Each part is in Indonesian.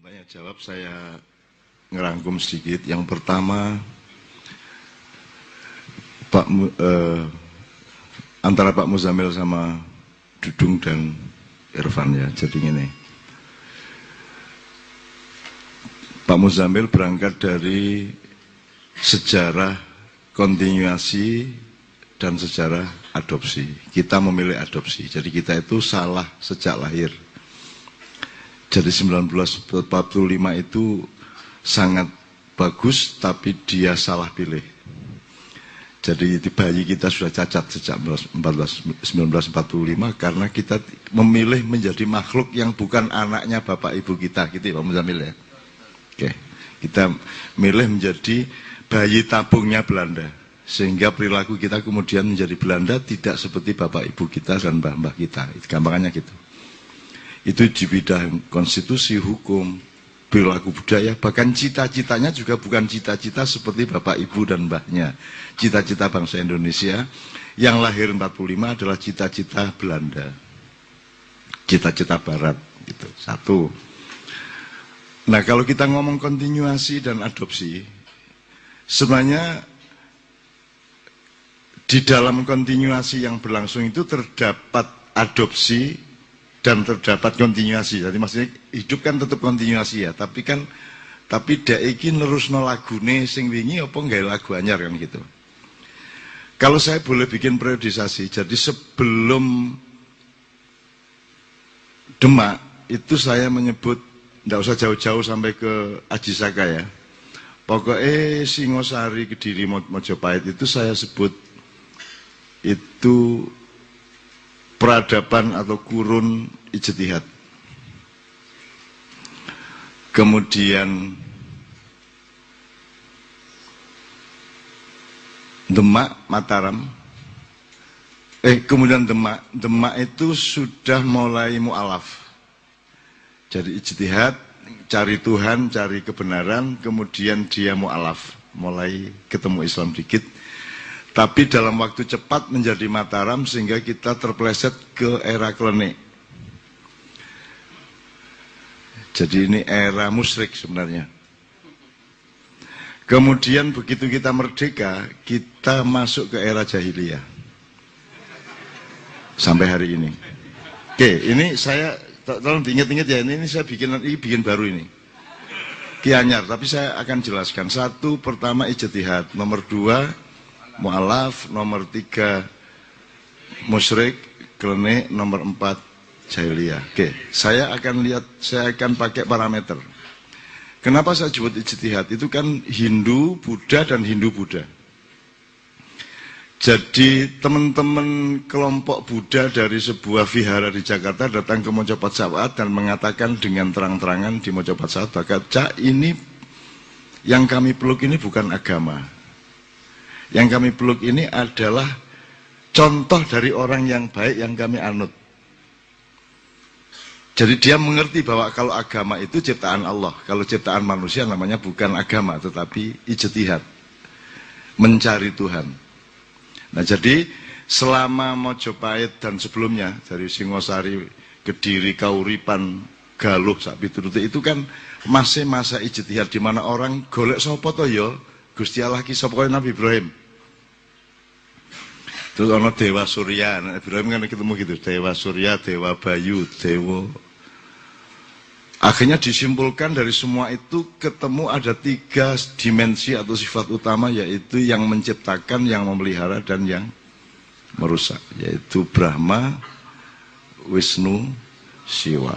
Banyak jawab, saya ngerangkum sedikit. Yang pertama, antara Pak Muzamil sama Dudung dan Irfan ya. Jadi gini, Pak Muzamil berangkat dari sejarah kontinuasi dan sejarah adopsi. Kita memilih adopsi, jadi kita itu salah sejak lahir. Jadi 1945 itu sangat bagus, tapi dia salah pilih. Jadi bayi kita sudah cacat sejak 1945 karena kita memilih menjadi makhluk yang bukan anaknya bapak ibu kita, gitu ya Pak Muzamil ya. Oke, kita milih menjadi bayi tabungnya Belanda, sehingga perilaku kita kemudian menjadi Belanda, tidak seperti bapak ibu kita dan mbah-mbah kita. Gampangannya gitu. Itu di bidang konstitusi, hukum, perilaku budaya, bahkan cita-citanya juga bukan cita-cita seperti bapak ibu dan mbahnya. Cita-cita bangsa Indonesia yang lahir 45 adalah cita-cita Belanda, cita-cita Barat gitu. Satu. Nah, kalau kita ngomong kontinuasi dan adopsi, sebenarnya di dalam kontinuasi yang berlangsung itu terdapat adopsi dan terdapat kontinuasi. Jadi maksudnya hidup kan tetap kontinuasi ya, tapi dek iki nerusno lagune sing wingi apa nggawe lagu anyar kan gitu. Kalau saya boleh bikin periodisasi, jadi sebelum Demak itu saya menyebut, tidak usah jauh-jauh sampai ke Aji Saka ya. Pokoknya Singosari, Kediri, Mojopahit itu saya sebut itu peradaban atau kurun ijtihad. Kemudian Demak, Mataram, kemudian Demak itu sudah mulai mu'alaf. Jadi ijtihad, cari Tuhan, cari kebenaran, kemudian dia mu'alaf, mulai ketemu Islam dikit. Tapi dalam waktu cepat menjadi Mataram sehingga kita terpeleset ke era Klenik. Jadi ini era musyrik sebenarnya. Kemudian begitu kita merdeka, kita masuk ke era jahiliyah. Sampai hari ini. Oke, ini saya, tolong diingat-ingat ya, ini saya bikin baru ini. Ki anyar, tapi saya akan jelaskan. Satu, pertama ijtihad. Nomor dua, mu'alaf. Nomor tiga, musyrik, Klenik. Nomor empat, jahiliyah. Oke, saya akan pakai parameter. Kenapa saya sebut ijtihad? Itu kan Hindu, Buddha, dan Hindu-Buddha. Jadi teman-teman kelompok Buddha dari sebuah vihara di Jakarta datang ke Mojopat Sawat dan mengatakan dengan terang-terangan di Mojopat Sawat, Cak, ini yang kami peluk ini bukan agama. Yang kami peluk ini adalah contoh dari orang yang baik yang kami anut. Jadi dia mengerti bahwa kalau agama itu ciptaan Allah, kalau ciptaan manusia namanya bukan agama, tetapi ijtihad, mencari Tuhan. Nah jadi selama Mojopahit dan sebelumnya, dari Singosari, Kediri, Kauripan, Galuh, Sakpituruti, itu kan masih masa ijtihad, di mana orang golek sapa to ya, Gusti Allah ki sapa kaya Nabi Ibrahim. Terus ono Dewa Surya, Nabi Ibrahim kan ketemu gitu, Dewa Surya, Dewa Bayu, Dewa. Akhirnya disimpulkan dari semua itu ketemu ada tiga dimensi atau sifat utama, yaitu yang menciptakan, yang memelihara, dan yang merusak, yaitu Brahma, Wisnu, Siwa.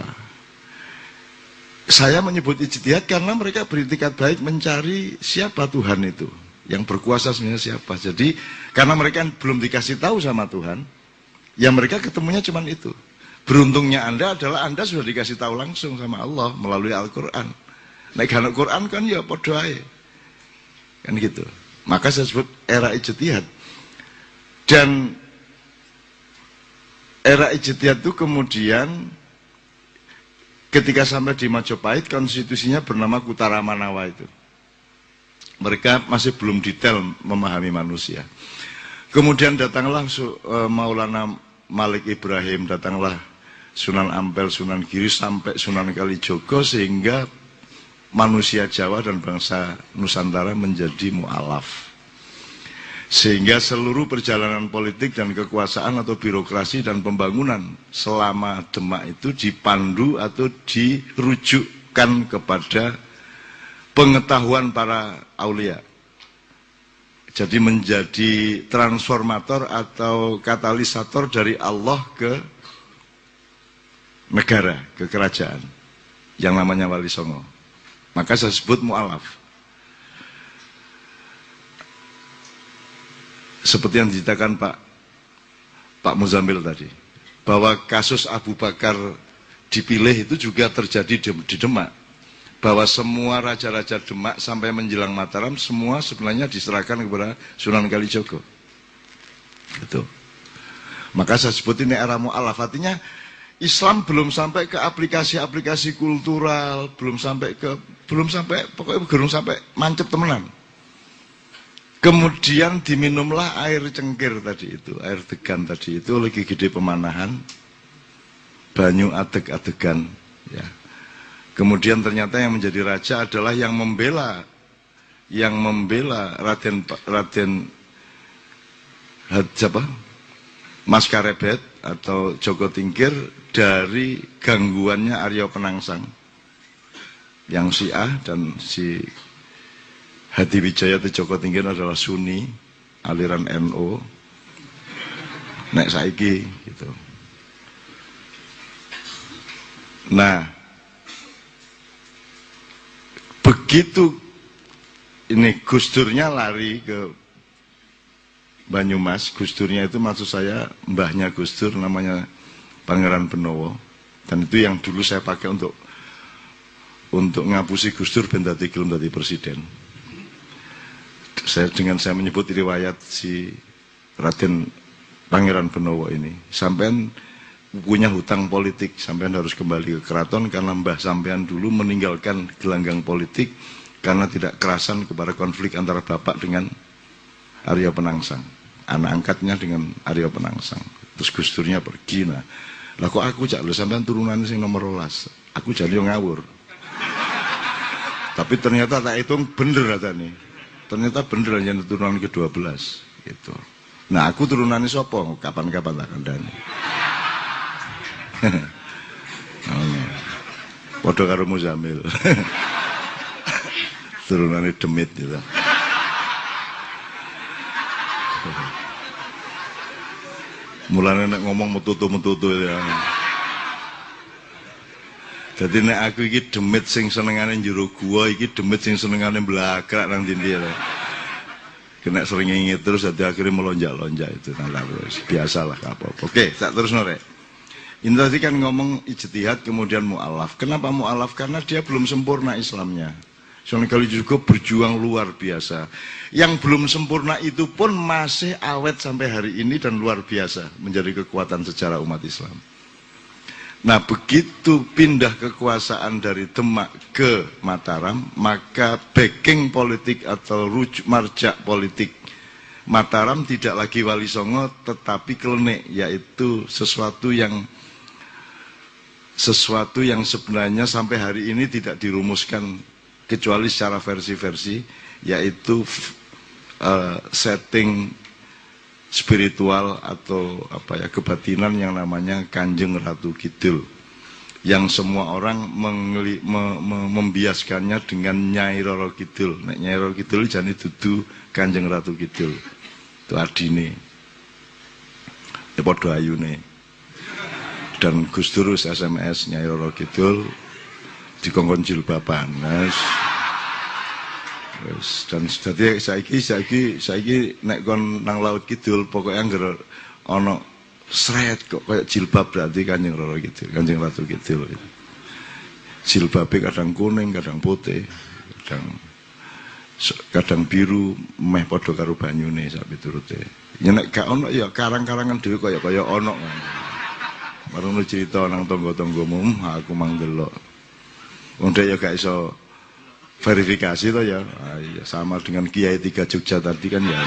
Saya menyebut ijtihad karena mereka beritikat baik mencari siapa Tuhan itu, yang berkuasa sebenarnya siapa. Jadi karena mereka belum dikasih tahu sama Tuhan, ya mereka ketemunya cuma itu. Beruntungnya Anda adalah Anda sudah dikasih tahu langsung sama Allah melalui Al-Quran. Nah, karena Quran kan ya podo ae. Kan gitu. Maka saya sebut era ijtihad. Dan era ijtihad itu kemudian ketika sampai di Majapahit, konstitusinya bernama Kutaramanawa itu. Mereka masih belum detail memahami manusia. Kemudian datanglah Maulana Malik Ibrahim, datanglah Sunan Ampel, Sunan Giri, sampai Sunan Kalijogo, sehingga manusia Jawa dan bangsa Nusantara menjadi mu'alaf. Sehingga seluruh perjalanan politik dan kekuasaan atau birokrasi dan pembangunan selama Demak itu dipandu atau dirujukkan kepada pengetahuan para aulia. Jadi menjadi transformator atau katalisator dari Allah ke negara, ke kerajaan yang namanya Wali Songo. Maka saya sebut mu'alaf. Seperti yang diceritakan Pak Muzamil tadi, bahwa kasus Abu Bakar dipilih itu juga terjadi di Demak, bahwa semua raja-raja Demak sampai menjelang Mataram semua sebenarnya diserahkan kepada Sunan Kalijogo. Gitu. Maka saya sebut ini era mu'alaf, artinya Islam belum sampai ke aplikasi-aplikasi kultural, belum sampai pokoknya belum sampai mancep temenan. Kemudian diminumlah air cengkir tadi itu, air degan tadi itu, lagi gede pemanahan, banyu adeg-adegan. Ya. Kemudian ternyata yang menjadi raja adalah yang membela Raden Mas Karebet atau Joko Tingkir dari gangguannya Arya Penangsang, yang Syiah, dan si Hadi Wijaya atau Joko Tingkir adalah Sunni, aliran NU, nek saiki gitu. Nah, begitu ini Gus Durnya lari ke Banyumas, Gus Durnya itu maksud saya mbahnya Gus Dur, namanya Pangeran Benowo, dan itu yang dulu saya pakai untuk ngapusi Gus Dur ben dadi gelem dadi presiden. Saya menyebut riwayat si Raden Pangeran Benowo ini, sampean punya hutang politik, sampean harus kembali ke keraton karena mbah sampean dulu meninggalkan gelanggang politik karena tidak kerasan kepada konflik antara bapak dengan Arya Penangsang, anak angkatnya dengan Arya Penangsang. Terus Gus Durnya pergi. Nah, lah kok aku cak lho sampean turunan sing nomor 12, aku jadi ngawur. Tapi ternyata tak hitung bener nih. Ternyata bener yang turunan ke-12 gitu. Nah, aku turunannya sopo, kapan-kapan tak kandani. Podo karo Muzamil. Turunannya demit gitu. Mulanya nek ngomong metutu ya. Jadi nek aku iki demit sing senengane njero gua, iki demit sing senengane blakrak nang ndi ya. Kena sering inget terus jadi akhirnya melonjak-lonjak itu. Nah, biasalah apa-apa. Oke, tak terus norek. Ini tadi kan ngomong ijtihad kemudian mu'alaf. Kenapa mu'alaf? Karena dia belum sempurna Islamnya. Sunan Kalijogo berjuang luar biasa. Yang belum sempurna itu pun masih awet sampai hari ini dan luar biasa menjadi kekuatan sejarah umat Islam. Nah, begitu pindah kekuasaan dari Demak ke Mataram, maka backing politik atau marjak politik Mataram tidak lagi Wali Songo tetapi Klenik, yaitu sesuatu yang sebenarnya sampai hari ini tidak dirumuskan kecuali secara versi-versi, yaitu setting spiritual atau kebatinan yang namanya Kanjeng Ratu Kidul, yang semua orang membiaskannya dengan Nyai Roro Kidul. Nek Nyai Roro Kidul jane dudu Kanjeng Ratu Kidul, itu adine ya padha ayune. Dan Gus Dur SMS Nyai Roro Kidul dikongkon jilbaban. Dan jadi saiki nek kon nang laut kidul pokoknya angger ana sret kok kayak jilbab, berarti Kanjeng Roro Kidul, Kanjeng Ratu Kidul. Jilbabe kadang kuning, kadang putih, kadang biru, meh padha karo banyune sak piturute. Ya nek gak ono ya karang-karangan dhewe kaya ono. Marang cerita nang tangga-tanggamu, aku mang delok. Wong ya gak iso verifikasi toh ya. Ya sama dengan Kiai 3 Jogja tadi kan ya.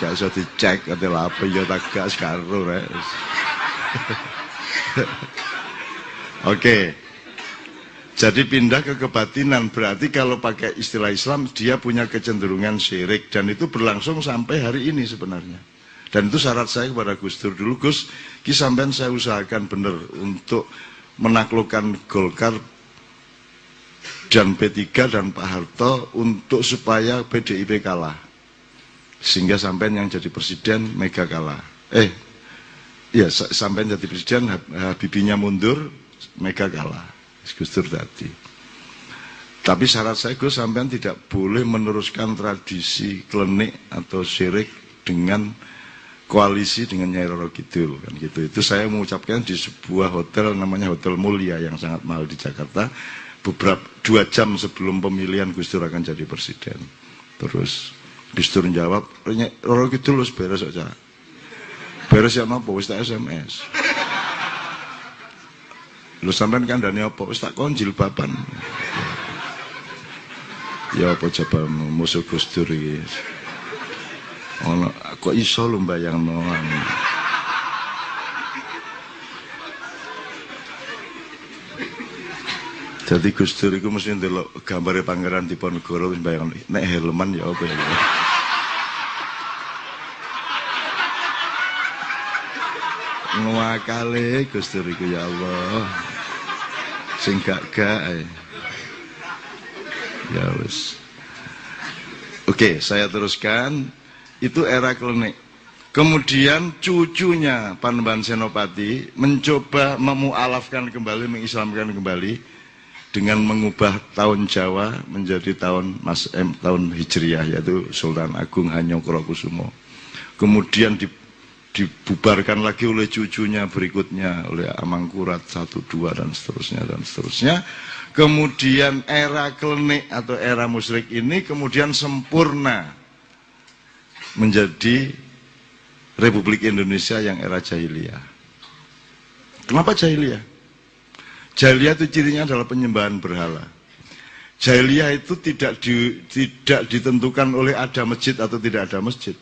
Gak iso dicek adalah apa ya tak gak sekaro rek. Oke. Jadi pindah ke kebatinan, berarti kalau pakai istilah Islam, dia punya kecenderungan syirik. Dan itu berlangsung sampai hari ini sebenarnya. Dan itu syarat saya kepada Gus Dur dulu, Gus, ki sampean saya usahakan benar untuk menaklukkan Golkar dan P3 dan Pak Harto untuk supaya PDIP kalah. Sehingga sampean yang jadi presiden, Mega kalah. Ya sampean jadi presiden, Habibie-nya mundur, Mega kalah. Gus Dur tadi. Tapi syarat saya, Gus, sampean tidak boleh meneruskan tradisi klenik atau syirik dengan koalisi dengan Nyai Roro Kidul, kan gitu. Itu saya mengucapkan di sebuah hotel namanya Hotel Mulia yang sangat mahal di Jakarta. Beberapa 2 jam sebelum pemilihan Gus Dur akan jadi presiden. Terus Gus Dur jawab, Roro Kidul wis beres aja. Beres ya napa wis tak SMS. Lu sampean kandhane apa? Wis tak kon jilbaban. Ya apa coba musuh Gus Dur iki. Ono kok iso lu mbayangno. Jadi Gus Dur iku mesti ndelok gambare Pangeran Diponegoro wis mbayangno nek helman ya apa ya. Ngwakale Gus Dur iku ya Allah. Sing gak ya wis. Oke, saya teruskan. Itu era klenik. Kemudian cucunya Panembahan Senopati mencoba memualafkan kembali, mengislamkan kembali dengan mengubah tahun Jawa menjadi tahun Hijriah, yaitu Sultan Agung Hanyokrokusumo. Kemudian dibubarkan lagi oleh cucunya berikutnya, oleh Amangkurat 1, 2 dan seterusnya dan seterusnya. Kemudian era klenik atau era musyrik ini kemudian sempurna menjadi Republik Indonesia yang era jahiliyah. Kenapa jahiliyah? Jahiliyah itu cirinya adalah penyembahan berhala. Jahiliyah itu tidak ditentukan oleh ada masjid atau tidak ada masjid.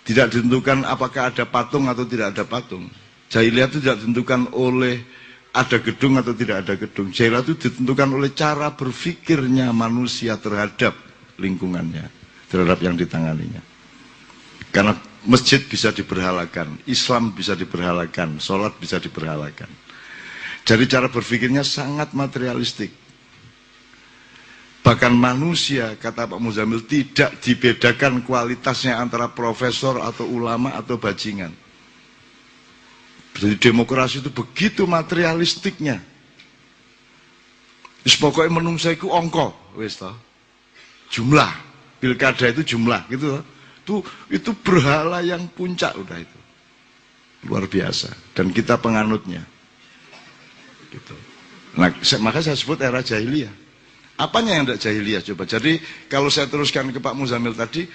Tidak ditentukan apakah ada patung atau tidak ada patung. Jahiliyah itu tidak ditentukan oleh ada gedung atau tidak ada gedung. Jahiliyah itu ditentukan oleh cara berpikirnya manusia terhadap lingkungannya, terhadap yang ditanganinya. Karena masjid bisa diberhalakan, Islam bisa diberhalakan, sholat bisa diberhalakan. Jadi cara berpikirnya sangat materialistik. Bahkan manusia, kata Pak Muzamil, tidak dibedakan kualitasnya antara profesor atau ulama atau bajingan. Jadi demokrasi itu begitu materialistiknya. Wis pokoknya menungsa iku angka, wis toh. Jumlah, pilkada itu jumlah, gitu toh. Itu berhala yang puncak udah itu. Luar biasa. Dan kita penganutnya. Gitu. Nah, maka saya sebut era jahiliyah. Apanya yang tidak jahiliyah coba? Jadi kalau saya teruskan ke Pak Muzamil tadi,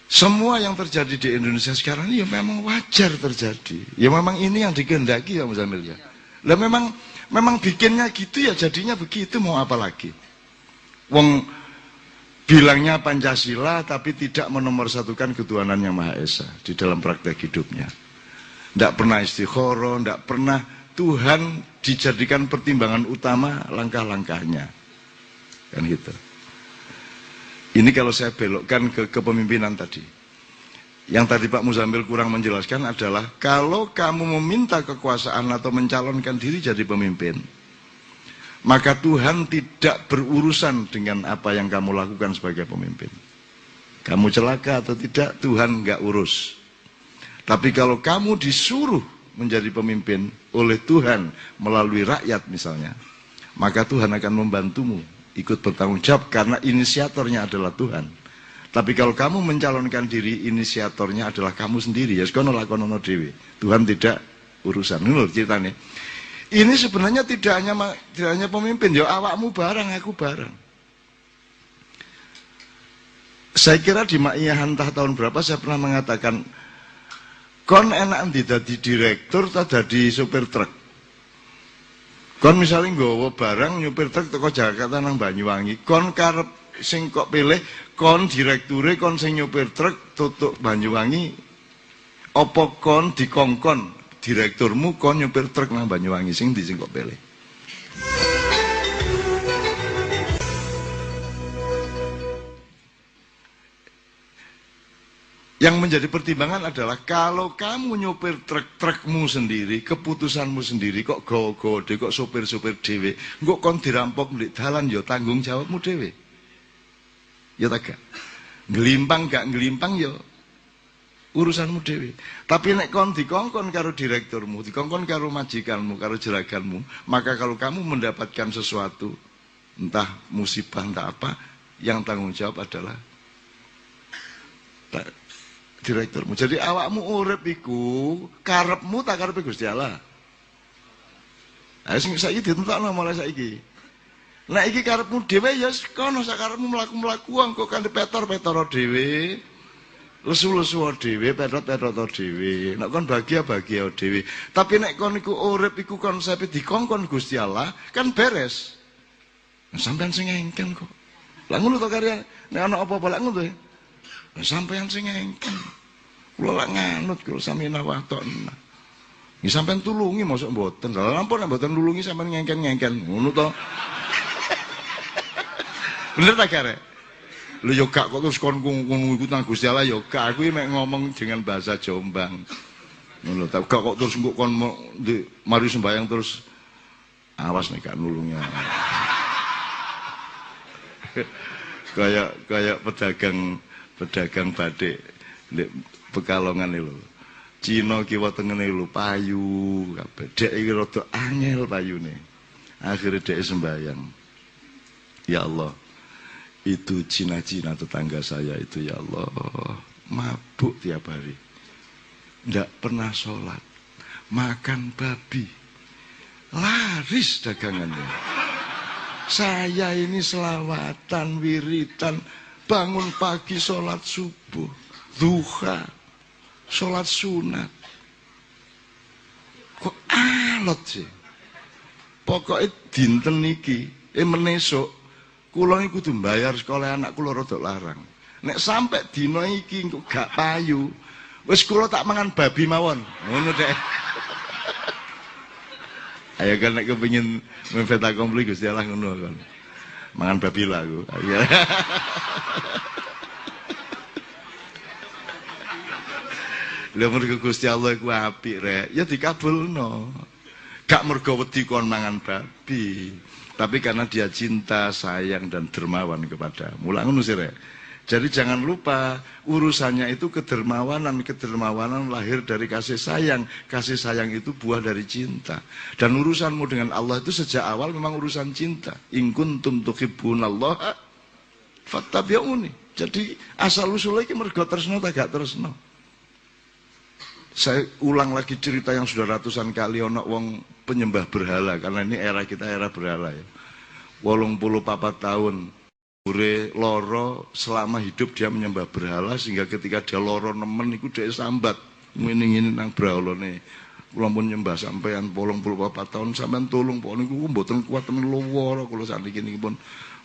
semua yang terjadi di Indonesia sekarang ini ya memang wajar terjadi. Ya memang ini yang dikehendaki ya Muzamil ya. Lah memang bikinnya gitu ya, jadinya begitu, mau apa lagi? Wong bilangnya Pancasila tapi tidak menomorsatukan ketuhanan yang Maha Esa di dalam praktek hidupnya. Tidak pernah istikharah, tidak pernah Tuhan dijadikan pertimbangan utama langkah-langkahnya. Kan gitu. Ini kalau saya belokkan ke kepemimpinan tadi. Yang tadi Pak Muzamil kurang menjelaskan adalah kalau kamu meminta kekuasaan atau mencalonkan diri jadi pemimpin, maka Tuhan tidak berurusan dengan apa yang kamu lakukan sebagai pemimpin. Kamu celaka atau tidak, Tuhan nggak urus. Tapi kalau kamu disuruh menjadi pemimpin oleh Tuhan melalui rakyat misalnya, maka Tuhan akan membantumu ikut bertanggung jawab karena inisiatornya adalah Tuhan. Tapi kalau kamu mencalonkan diri, inisiatornya adalah kamu sendiri. Ya sekono lakonono dewe. Tuhan tidak urusan. Ini loh ceritanya. Ini sebenarnya tidak hanya pemimpin, ya awakmu barang, aku barang. Saya kira di Maiyah entah tahun berapa saya pernah mengatakan, kon enak dadi direktur atau dadi supir truk. Kon misalnya nggawa barang nyupir truk teko Jakarta nang Banyuwangi, kon karep sing kok pilih kon direkture kon sing nyupir truk tutuk Banyuwangi, apa kon dikongkon direkturmu kon nyupir truk nang Banyuwangi, sing kok pilih. Yang menjadi pertimbangan adalah kalau kamu nyopir truk-trukmu sendiri, keputusanmu sendiri, kok go-go kok sopir-sopir dewe, kok kon dirampok di dalan, ya tanggung jawabmu dewe. Ya tak gak? Ngelimpang gak ngelimpang ya urusanmu dewe. Tapi nek kon dikongkon karo direkturmu, dikongkon karo majikanmu, karo jeraganmu, maka kalau kamu mendapatkan sesuatu, entah musibah entah apa, yang tanggung jawab adalah direkturmu. Jadi awakmu urip iku karepmu tak karepe Gusti Allah. Sing saiki ditentokno mulai saiki. Nek iki karepmu dhewe ya kono sak karepmu mlaku-mlaku engko kan petor-petor dhewe. Lesu-lesu dhewe, petot-petot dhewe. Nek kon bahagia-bahagia dhewe. Tapi nek kon iku urip iku konsepe dikongkon Gusti Allah, kan beres. Sampeyan sing engken kok. Lah ngono to karya nek ana apa-apa lak ngono to. Sampeyan sing engken. Kula lak nganut kula samina watona. Nggih sampeyan tulungi mosok mboten. Lah ampun nek mboten nulungi sampeyan ngengken-ngengken. Ngono to. Bener ta kare? Lho yo gak kok terus kon ngono iku nang Gusti Allah yo gak. Aku mek ngomong dengan bahasa Jombang. Ngono ta. Gak kok terus engko kon mari sembayang terus awas nek gak nulungi. Kayak pedagang batik di Pekalongan lho. Cina kiwa tengene lho payu kabeh. Dek iki rada angel payune. Akhire dek sembayang. Ya Allah. Itu Cina-Cina tetangga saya itu ya Allah. Mabuk tiap hari. Ndak pernah sholat. Makan babi. Laris dagangannya. Saya ini selawatan, wiritan, bangun pagi sholat subuh, duha, sholat sunat. Kok alot sih? Pokoknya dinten niki, menesuk, kula niku kudu bayar sekolah anak kula rada larang. Nek sampai dina iki kok gak payu, wis kula tak mangan babi mawon. Ngono deh. Ayo kan nek kepengin memfet akompli Gusti Allah ngono kan. Mangan babi lah aku. Lha mergo Gusti Allah iku apik rek, ya dikabulno. Gak mergo wedi kon mangan babi, tapi karena dia cinta, sayang dan dermawan kepadamu. Mula ngono sih rek. Jadi jangan lupa urusannya itu kedermawanan lahir dari kasih sayang. Kasih sayang itu buah dari cinta. Dan urusanmu dengan Allah itu sejak awal memang urusan cinta. In kuntum tuhibbunallaha fattabi'uni. Jadi asal usulnya iki mergo tresno ta gak tresno. Saya ulang lagi cerita yang sudah ratusan kali ono wong penyembah berhala karena ini era kita era berhala ya. 84 tahun loro selama hidup dia menyembah berhala sehingga ketika dia loro nemen iku dia sambat ngene-ngene nang brahalane. Kula pun nyembah sampean 84 tahun sampean tolong pokoknya niku mboten kuat temen loro kula sakniki niki pun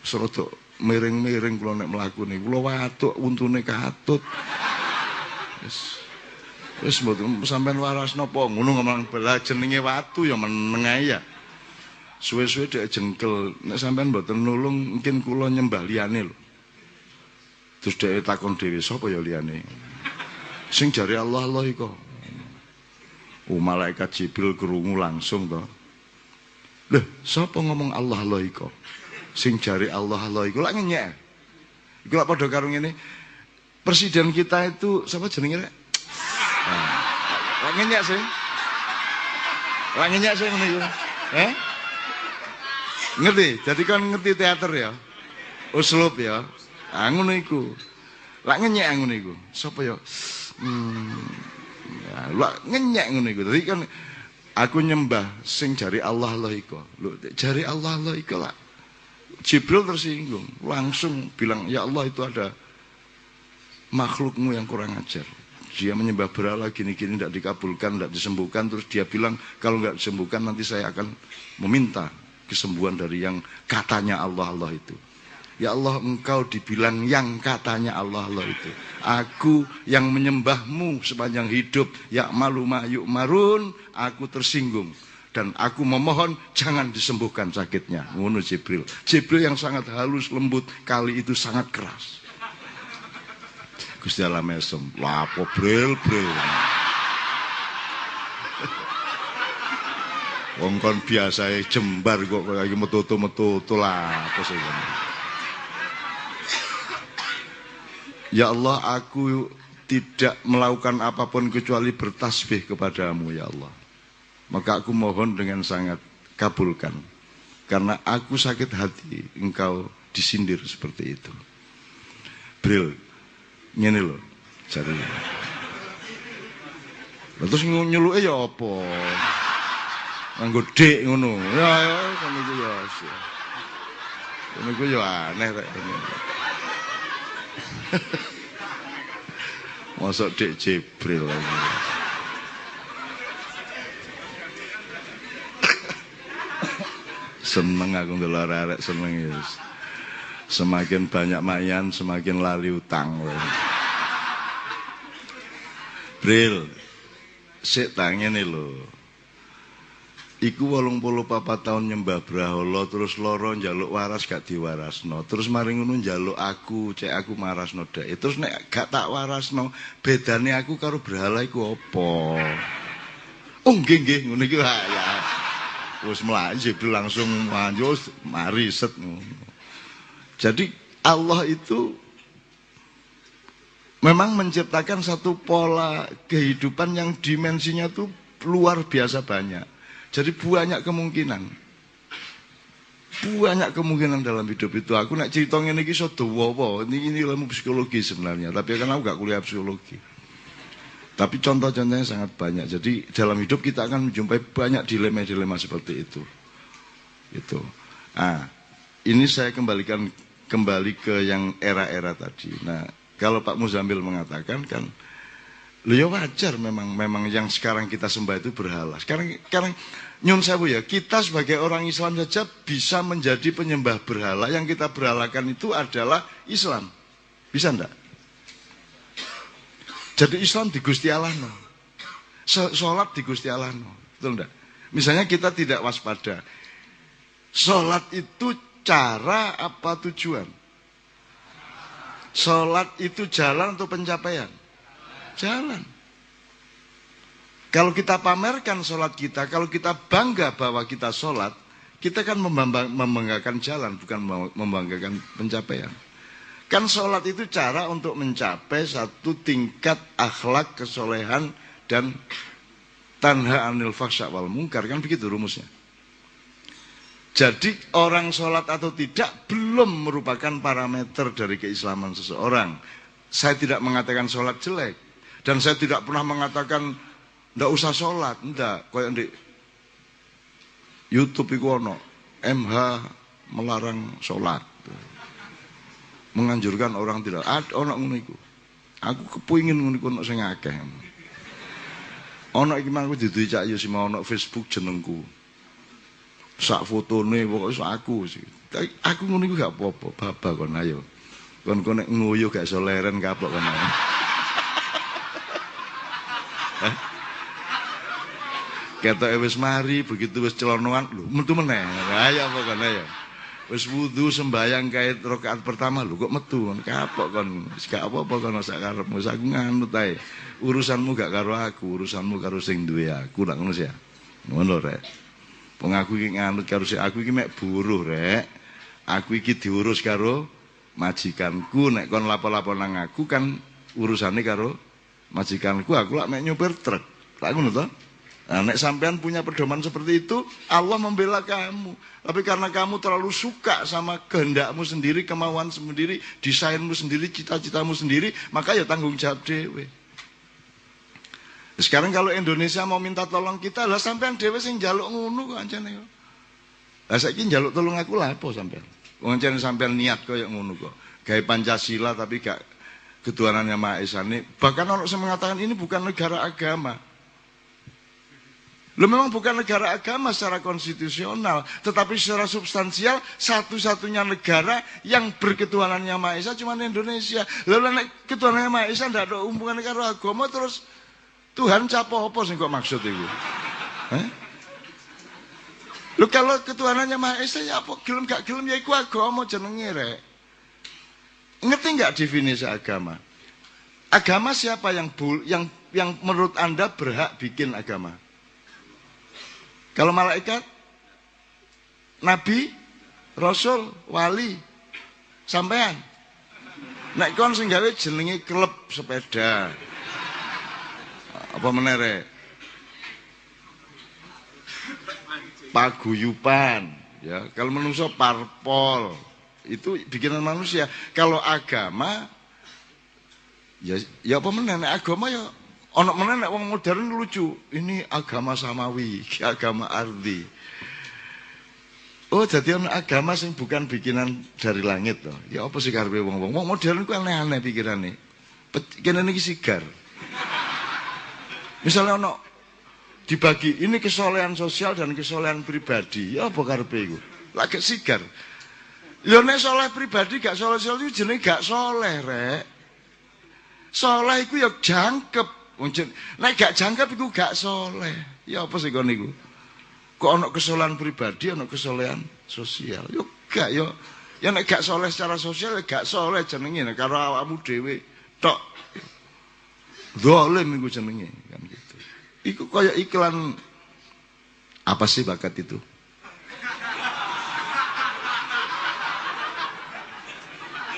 serada miring-miring kula nek mlaku niku kula watuk untune katut. Wis mboten sampean waras napa ngono ngomong bela jenenge watu ya meneng ae ya. Suwe-suwe dek jengkel, nek sampean mboten nulung mungkin kula nyembah liyane lho. Terus dek takon dhewe, sapa ya liyane? Sing jare Allah iku. Malaikat Jibril krungu langsung to. Lho, sapa ngomong Allah iku? Sing jare Allah iku lak ngenyek. Iku lak padha karo ngene. Presiden kita itu sapa jenenge rek? Lak ngenyek sih. Lak ngenyek sih ngene iku. Ngerti? Jadi kan ngerti teater ya. Uslub ya. Ngono iku. Lak ngenyek ngono iku. Sapa ya? Ya, lak ngenyek ngono iku. Dadi kan aku nyembah sing jari Allah iku. Lho, jari Allah iku lak. Jibril tersinggung, langsung bilang, "Ya Allah, itu ada makhlukmu yang kurang ajar. Dia menyembah berhala gini-gini tidak dikabulkan, tidak disembuhkan. Terus dia bilang, kalau nggak disembuhkan nanti saya akan meminta kesembuhan dari yang katanya Allah itu. Ya Allah, engkau dibilang yang katanya Allah itu. Aku yang menyembahmu sepanjang hidup. Ya maluma yuk marun. Aku tersinggung. Dan aku memohon jangan disembuhkan sakitnya." Ngono Jibril. Jibril yang sangat halus, lembut. Kali itu sangat keras. Gusti Allah mesem. Lah apa bril. Wong kon biasae jembar kok iki metu-metu lah apa sih. Ya Allah, aku tidak melakukan apapun kecuali bertasbih kepadamu ya Allah. Maka aku mohon dengan sangat kabulkan. Karena aku sakit hati engkau disindir seperti itu. Bril, ngene lho jare. Terus nyuluke ya apa? Nganggo dik ngono. Ya ngono iku ya. Ngono iku ya aneh rek. Mosok dik Jibril lagi. Seneng aku ndelok arek seneng ya. Semakin banyak mayan, semakin lali utang. Bril, sik tangene lho. Iku 84 tahun nyembah brahala terus loro njaluk waras gak diwarasno. Terus mari ngono njaluk aku, cek aku marasno dhek. Terus nek gak tak warasno, bedane aku karo brahala iku apa? Oh nggih ngono iki ya. Wis mlayu langsung manjus mari set ngono. Jadi Allah itu memang menciptakan satu pola kehidupan yang dimensinya tuh luar biasa banyak. Jadi banyak kemungkinan. Banyak kemungkinan dalam hidup itu. Aku nak cerita ngene iki iso dawa apa. Ini ilmu psikologi sebenarnya, tapi kan aku gak kuliah psikologi. Tapi contoh-contohnya sangat banyak. Jadi dalam hidup kita akan menjumpai banyak dilema-dilema seperti itu. Gitu. Nah, ini saya kembali ke yang era-era tadi. Nah, kalau Pak Muzamil mengatakan kan, ya wajar memang yang sekarang kita sembah itu berhala. Sekarang nyun sewu ya, kita sebagai orang Islam saja bisa menjadi penyembah berhala. Yang kita berhalakan itu adalah Islam. Bisa enggak? Jadi Islam di Gusti Allah no. Sholat di Gusti Allah no. Betul enggak? Misalnya kita tidak waspada. Sholat itu cara apa tujuan? Sholat itu jalan untuk pencapaian? Jalan. Kalau kita pamerkan sholat kita, kalau kita bangga bahwa kita sholat, kita kan membanggakan jalan, bukan membanggakan pencapaian. Kan sholat itu cara untuk mencapai satu tingkat akhlak, kesolehan, dan tanha anil fahsya wal munkar. Kan begitu rumusnya. Jadi orang sholat atau tidak belum merupakan parameter dari keislaman seseorang. Saya tidak mengatakan sholat jelek. Dan saya tidak pernah mengatakan ndak usah sholat, ndak. Kayak di YouTube iku ono MH melarang sholat, menganjurkan orang tidak. Ono ngono iku. Aku kepengin ngono iku ono sing akeh. Ono iki mangko diduwe Cak Yus ono Facebook jenengku. Sak fotone pokoke sak aku sih. Aku ngono iku gak apa-apa, baba kon ayo. Kon nek nguyuh gak iso leren kapok kon. Ketoke wis mari, begitu wis celonoan lho metu meneh. Ayo apa kon ayo. Wis wudu sembayang kait rakaat pertama lho kok metu kapok kon. Wis gak apa-apa kon sak karepmu, aku nganut ae. Urusanmu gak karo aku, urusanmu karo sing duwe aku, lak ngono sih. Ngono rek. Wong aku iki nganut karo sing aku iki mek buruh rek. Aku iki diurus karo majikanku, nek kon lapo-lapo nang aku kan urusane karo majikanku, aku lak mek nyupir truk. Tak ngono to? Nah, nek sampean punya pedoman seperti itu, Allah membela kamu. Tapi karena kamu terlalu suka sama kehendakmu sendiri, kemauan sendiri, desainmu sendiri, cita-citamu sendiri, maka ya tanggung jawab dewe. Sekarang kalau Indonesia mau minta tolong kita, lah sampean dewe sing njaluk ngono kok ancane kok. Lah saiki njaluk tolong aku lah apa sampean? Wong ancane sampean niat koyo ngono kok. Gawe Pancasila tapi gak ketuhanan yang Maha Esa ini. Bahkan orang yang mengatakan ini bukan negara agama. Lo memang bukan negara agama secara konstitusional, tetapi secara substansial satu-satunya negara yang berketuhanan yang Maha Esa cuma Indonesia. Lalu nek ketuhanan yang Maha Esa ndak ada hubungan karo agama, terus Tuhan capo apa sih kok maksud itu? Lo kalau ketuhanan yang Maha Esa ya apa gelem gak gelem ya iku agama jenenge rek. Ngerti nggak definisi agama? Agama siapa yang menurut Anda berhak bikin agama? Kalau malaikat, nabi, rasul, wali, sampean. Nek kon sing gawe jenenge klub sepeda. Apa menere? Paguyupan, ya. Kalau manusia parpol, itu bikinan manusia. Kalau agama, ya apa meneh? Agama ya ono meneh nek wong modern lucu. Ini agama samawi, agama ardi. Oh, jadi ono agama sing bukan bikinan dari langit toh. Ya apa sih karepe wong-wong? Wong modern ku aneh-aneh pikirane. Kene iki sigar. Misalnya ono dibagi ini kesolehan sosial dan kesolehan pribadi. Ya apa karepe iku? Lagi sigar. Ya nek soleh pribadi gak soleh sosial itu jenenge gak soleh, rek. Soleh iku ya jangkep. Nek gak jangkep iku gak soleh. Ya apa sih kon iku? Kok ana kesolehan pribadi, ana kesolehan sosial. Yo gak yo. Ya nek gak soleh secara sosial ya gak soleh jenenge karo awakmu dhewe tok. Zalim iku jenenge kan gitu. Iku kaya iklan apa sih bakat itu?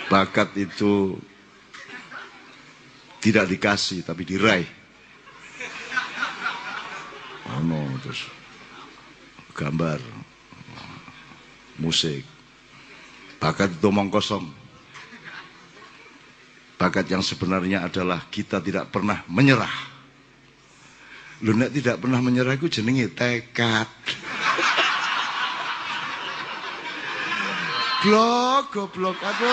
Bakat itu tidak dikasih tapi diraih. Oh no, terus gambar, musik. Bakat itu omong kosong. Bakat yang sebenarnya adalah kita tidak pernah menyerah. Lu nek tidak pernah menyerah itu jenenge tekad. Goblok, aduh.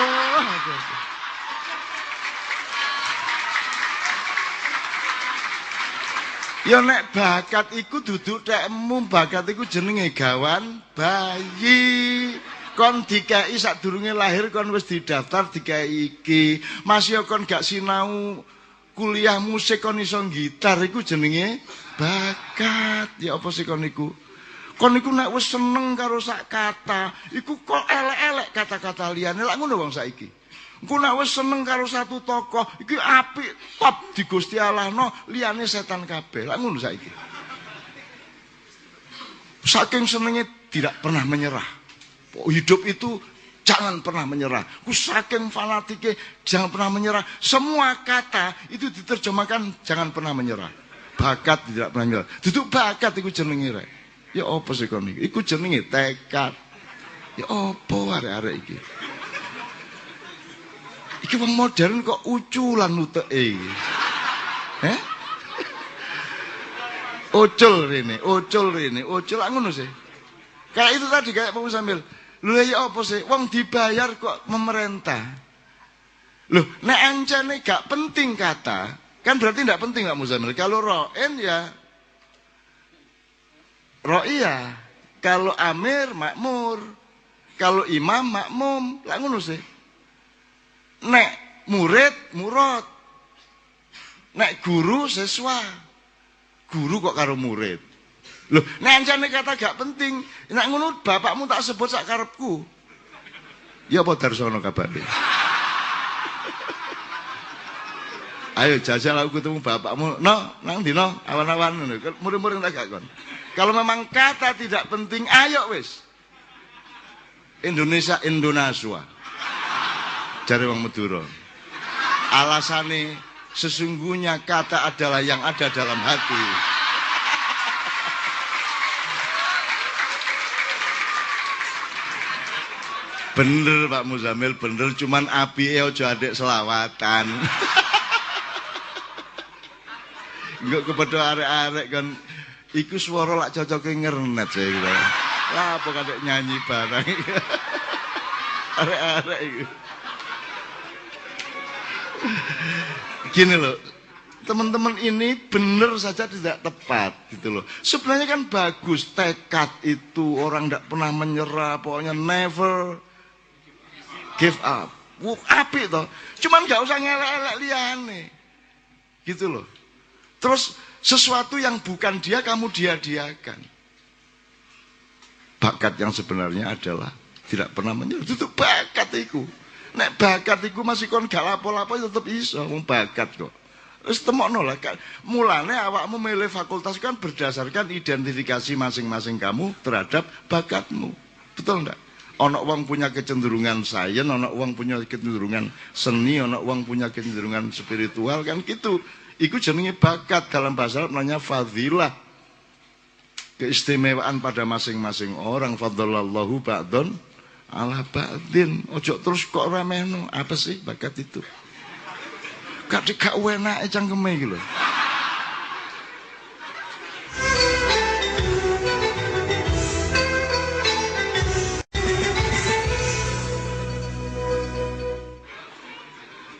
Ya nek bakat iku duduk tekmu, bakat iku jenenge gawan bayi. Kon dikai sadurunge lahir kon wis didaftar dikai iki. Masih kon gak sinau kuliah musik kon iso gitar iku jenenge bakat. Ya apa sih kon iku? Kon iku nek wis seneng karo sak kata, iku kok elek-elek kata-kata liyane. Lak ngono wong saiki. Engko nek wis seneng karo satu tokoh, iki apik top di Gusti Allah no, liyane setan kabeh. Lak ngono saiki. Saking senenge tidak pernah menyerah. Hidup itu jangan pernah menyerah. Ku saking fanatiknya jangan pernah menyerah. Semua kata itu diterjemahkan jangan pernah menyerah. Bakat tidak pernah menyerah. Duduk bakat iku jenenge rek. Ya apa sih kon iki? Iku jenenge tekad. Ya apa arek-arek iki? Iki wong modern kok uculan uteke iki. Ucul rene, ucul ngono sih. Kayak itu tadi kayak Pak Musamil. Lho ya apa sih? Wong dibayar kok memerintah. Loh, nek ancane gak penting kata, kan berarti ndak penting Pak Musamil. Kalau roen ya ro'iyah, kalau amir makmur, kalau imam makmum, lah ngono sih. Nek murid murad, nek guru siswa, guru kok karo murid. Loh, nek ancane kata gak penting, nek ngono bapakmu tak sebut sak karepku. Ya apa Darsono kabare? Ayo jajal aku ketemu bapakmu. No, nang ndi no? Awan-awan ngono. Murid-murid tak gak kon. Kalau memang kata tidak penting, ayo wis. Indonesia. Jare wong Madura. Alasane sesungguhnya kata adalah yang ada dalam hati. Bener Pak Muzamil, bener, cuman apike aja adek selawatan. Enggak kepada arek-arek kan. Iku swara lak cocoke ngernet saya gitu. Lah apa kadek nyanyi barang. Arek-arek iku. Gini loh, teman-teman ini benar saja tidak tepat gitu loh. Sebenarnya kan bagus tekad itu, orang tidak pernah menyerah, pokoknya never give up. Apik toh. Cuman nggak usah ngelek-elek liane. Gitu loh. Terus sesuatu yang bukan dia kamu dia-diakan. Bakat yang sebenarnya adalah tidak pernah menyerah. Itu bakat itu. Nek bakat iku masih kon gak lapo-lapo tetep iso wong bakat kok. Wis temokno lah. Mulane awakmu milih fakultas kan berdasarkan identifikasi masing-masing kamu terhadap bakatmu. Betul ndak? Ana wong punya kecenderungan sains, ana wong punya kecenderungan seni, ana wong punya kecenderungan spiritual kan gitu. Iku jenenge bakat, dalam bahasa Arab namanya fadilah. Keistimewaan pada masing-masing orang. Faddalallahu ba'dun ala ba'din. Ojo terus kok remehno. Apa sih bakat itu? Gak enake cangkeme iki lho.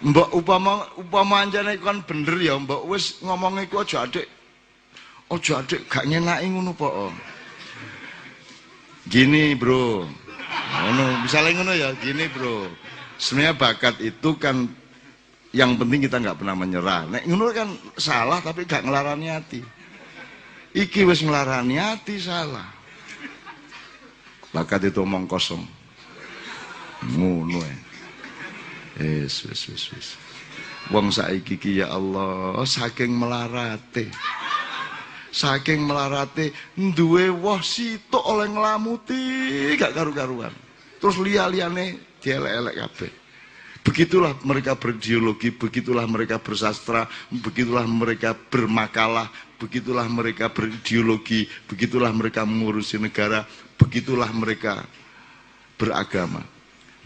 Mbok upama anjane kon bener ya, mbok wis ngomong iku aja adik gak nyenaki ngono po. Gini bro, ngono misalnya ngono ya, gini bro. Sebenarnya bakat itu kan yang penting kita nggak pernah menyerah. Nek ngono kan salah tapi gak ngelarani hati. Iki wis ngelarani hati salah. Bakat itu omong kosong. Ngono ya. Wis. Wong saiki ki ya Allah saking melarate. Saking melarate duwe woh sitok oleh nglamuti gak karu-karuan. Terus liya-liyane dielek-elek kabeh. Begitulah mereka berideologi, begitulah mereka bersastra, begitulah mereka bermakalah, begitulah mereka berideologi, begitulah mereka mengurusi negara, begitulah mereka beragama.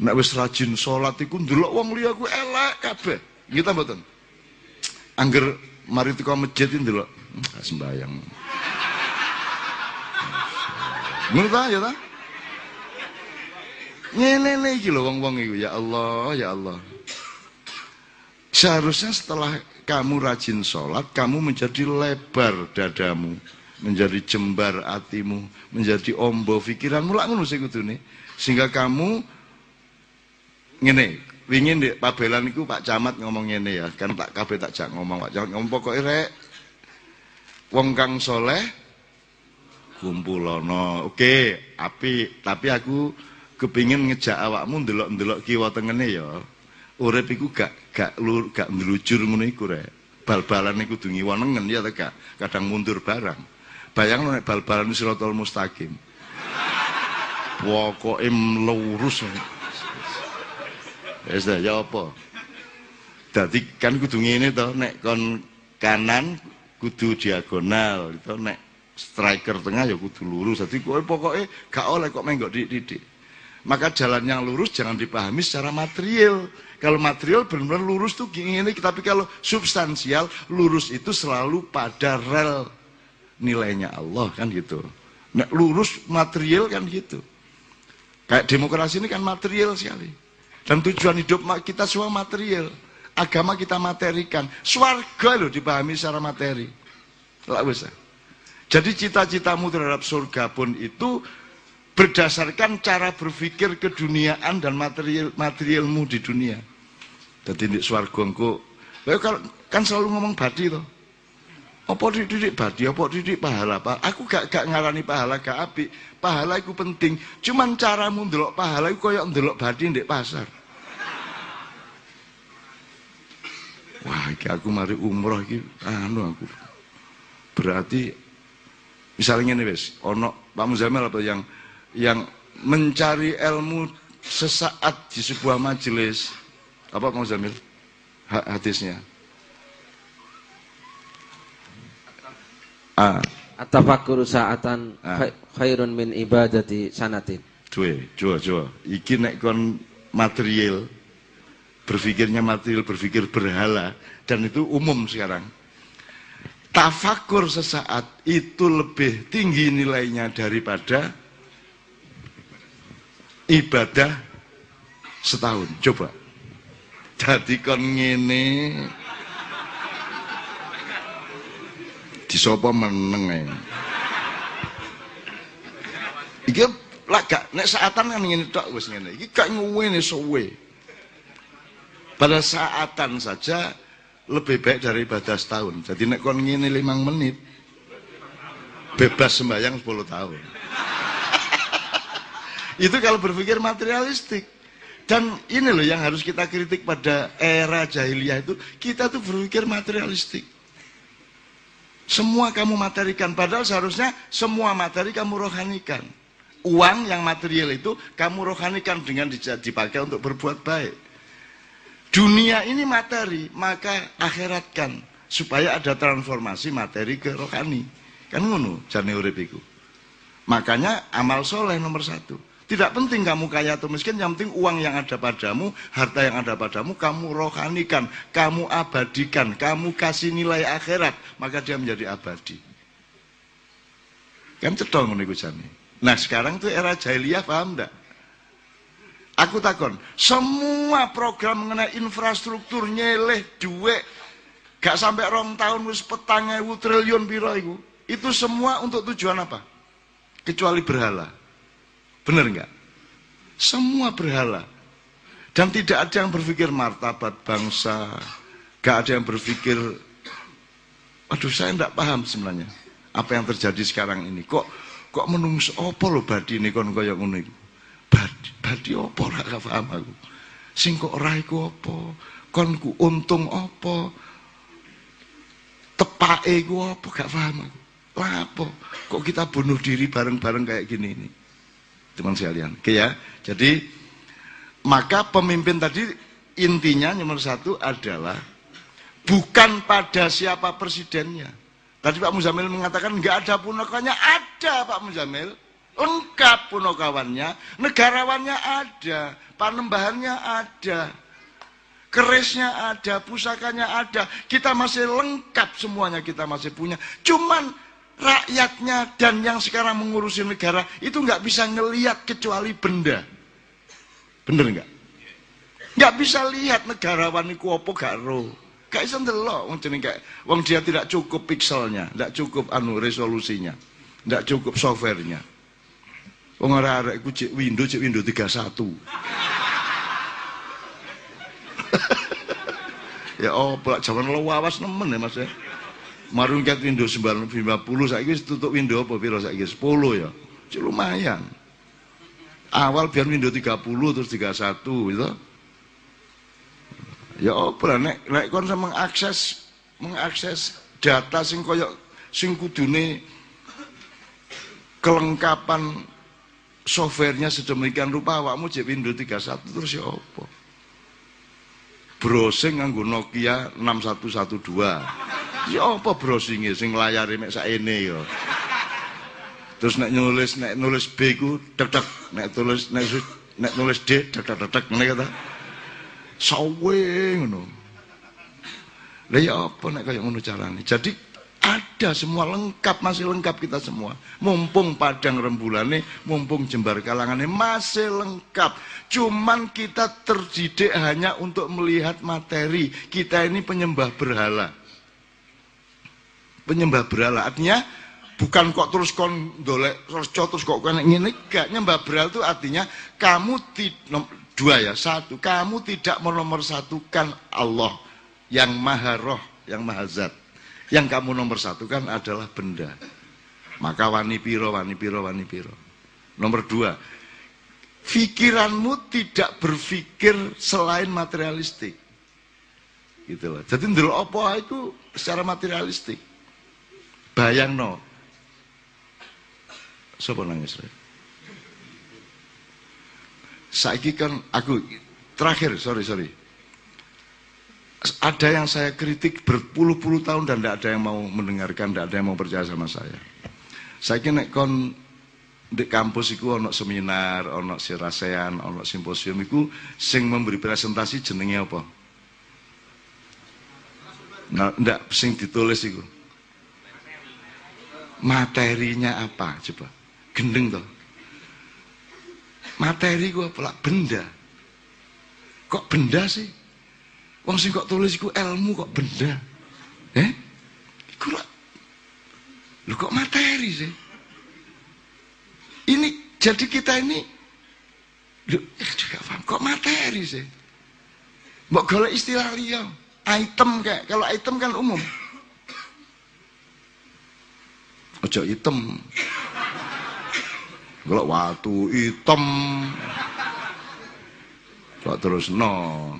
Nek wis rajin salat iku ndelok wong liya ku elek kabeh. Nggih ta mboten? Angger mari teko masjid ndelok sembayang. Ngono ta ya ta? Ngene iki lho wong-wong iku ya Allah, ya Allah. Seharusnya setelah kamu rajin sholat, kamu menjadi lebar dadamu, menjadi jembar hatimu, menjadi ombo pikiranmu lak ngono sing kudune. Sehingga kamu ngene, wingi ndek pabelan iku Pak Camat ngomong ngene ya, kan tak kabeh tak jak ngomong Pak Camat ngomong pokoke rek wong kang soleh kumpulono. Oke, apik, tapi aku kepingin ngejak awakmu ndelok-ndelok kiwa tengene ya. Urip iku gak ndelujur ngono iku rek. Bal-balan iku kudu ngiwa nengen ya ta gak. Kadang mundur barang. Bayangno nek bal-balan Siratal Mustaqim. Pokoke lurus. Wis ya apa? Dadi kan kudu ngene to, nek kon kanan kudu diagonal, to nek striker tengah ya kudu lurus. Dadi kowe pokoke gak oleh kok menggok didik. Maka jalan yang lurus jangan dipahami secara material. Kalau material benar-benar lurus tuh gini, tapi kalau substansial lurus itu selalu pada rel nilainya Allah kan gitu. Nah, lurus material kan gitu. Kayak demokrasi ini kan material sekali. Dan tujuan hidup kita semua material. Agama kita materikan. Swarga loh dipahami secara materi. Lah wis. Jadi cita-citamu terhadap surga pun itu berdasarkan cara berpikir keduniaan dan materialmu di dunia. Jadi di swarga engko kan selalu ngomong badi toh. Apa didik badi, apa didik pahala, Pak? Aku gak ngarani pahala gak apik. Pahala itu penting. Cuman caramu ndelok pahala iku koyo ndelok badi ndek pasar. Wah, iki aku mari umroh iki aku. Berarti misalnya ngene wis, ono Pak Muzamil apa yang mencari ilmu sesaat di sebuah majelis. Apa Pak Muzamil? Hadisnya. At-tafakkur sa'atan khairun min ibadati sanatin. Coba. Iki nek kon material, berpikirnya material, berpikir berhala, dan itu umum sekarang. Tafakur sesaat itu lebih tinggi nilainya daripada ibadah setahun. Coba. Jadi kon ngene disopo meneng ae. Iki lak gak nek saatan kan ngene tok wis ngene. Iki gak ngene suwe. Pada saatan saja lebih baik dari ibadah setahun. Jadi nek kon ngene 5 menit bebas sembahyang 10 tahun. Itu kalau berpikir materialistik. Dan ini loh yang harus kita kritik pada era jahiliyah itu, kita tuh berpikir materialistik. Semua kamu materikan, padahal seharusnya semua materi kamu rohanikan. Uang yang material itu kamu rohanikan dengan dipakai untuk berbuat baik. Dunia ini materi, maka akhiratkan supaya ada transformasi materi ke rohani. Kan ngono jane urip iku. Makanya amal soleh nomor 1. Tidak penting kamu kaya atau miskin, yang penting uang yang ada padamu, harta yang ada padamu, kamu rohanikan, kamu abadikan, kamu kasih nilai akhirat, maka dia menjadi abadi. Kan cedong niku jane. Nah sekarang tuh era jahiliyah, paham enggak? Aku takon, semua program mengenai infrastruktur nyeleh duit, gak sampai 2 tahun wis 4.000 triliun piro itu semua untuk tujuan apa? Kecuali berhala. Benar enggak? Semua berhala. Dan tidak ada yang berpikir martabat bangsa. Gak ada yang berpikir, aduh saya enggak paham sebenarnya apa yang terjadi sekarang ini. Kok menungso apa lho badi ini kon kaya ngono iku. Badi apa ora gak paham aku. Sing kok ora iku apa? Kon ku untung apa? Tepake iku apa gak paham aku. Lah apa? Kok kita bunuh diri bareng-bareng kayak gini ini? Teman sekalian, oke ya. Jadi maka pemimpin tadi intinya nomor 1 adalah bukan pada siapa presidennya. Tadi Pak Muzamil mengatakan nggak ada punokawannya, ada Pak Muzamil, lengkap punokawannya, negarawannya ada, panembahannya ada, kerisnya ada, pusakanya ada, kita masih lengkap semuanya, kita masih punya. Cuman rakyatnya dan yang sekarang mengurusi negara itu nggak bisa ngelihat kecuali benda. Bener nggak? Nggak bisa lihat negarawan iku apa gak ro. Gak bisa ndelok wong jeneng kayak wong dia tidak cukup pikselnya, tidak cukup resolusinya, tidak cukup softwarenya. Wong arek-arek iku cek Windows 31. Ya opo jaman lawas nemen ya Mas ya. Marung ket Windows 50 saiki wis tutup Windows apa piro saiki 10 ya. Cik lumayan. Awal biar Windows 30 terus 31 gitu. Ya apa lah nek kon mengakses data sing koyo sing kudune kelengkapan softwarenya sedemikian rupa awakmu cek Windows 31 terus ya apa? Browsing nganggo Nokia 6112. Ya apa browsingnya sing layare mek sakene ya. Terus nek nulis B ku tek nek nulis D tek ngene kata. Sawe ngono. Lah ya apa nek kaya ngono carane. Jadi ada semua lengkap, masih lengkap kita semua. Mumpung Padang Rembulane, mumpung Jembar Kalangane masih lengkap. Cuman kita terdidik hanya untuk melihat materi. Kita ini penyembah berhala. Penyembah berhala artinya bukan kok terus kon dolek terus kok ngene gak. Nyembah berhala itu artinya kamu dua ya, 1 kamu tidak menomorsatukan Allah yang maha roh, yang maha zat. Yang kamu nomor 1 kan adalah benda. Maka wani piro. Nomor 2, pikiranmu tidak berpikir selain materialistik. Gitu loh. Jadi ndelok apa itu secara materialistik. Bayangno. Sopo nangis? Saiki kan aku terakhir, sorry. Ada yang saya kritik berpuluh-puluh tahun dan tidak ada yang mau mendengarkan, tidak ada yang mau percaya sama saya. Saiki nek kon di kampus iku ono seminar, ono sirasean, ono simposium iku sing memberi presentasi jenenge apa? Nah, ndak sing ditulis iku. Materinya apa coba? Gendeng toh. Materi gua apa? Benda. Kok benda sih? Wong sing kok tulis iku ilmu kok benda. Iku lah. Lu kok materi sih? Ini jadi kita ini juga paham kok materi sih. Mbok golek istilah liya, item kayak kalau item kan umum. Ojo item. Kalau watu hitam. Kok terus no.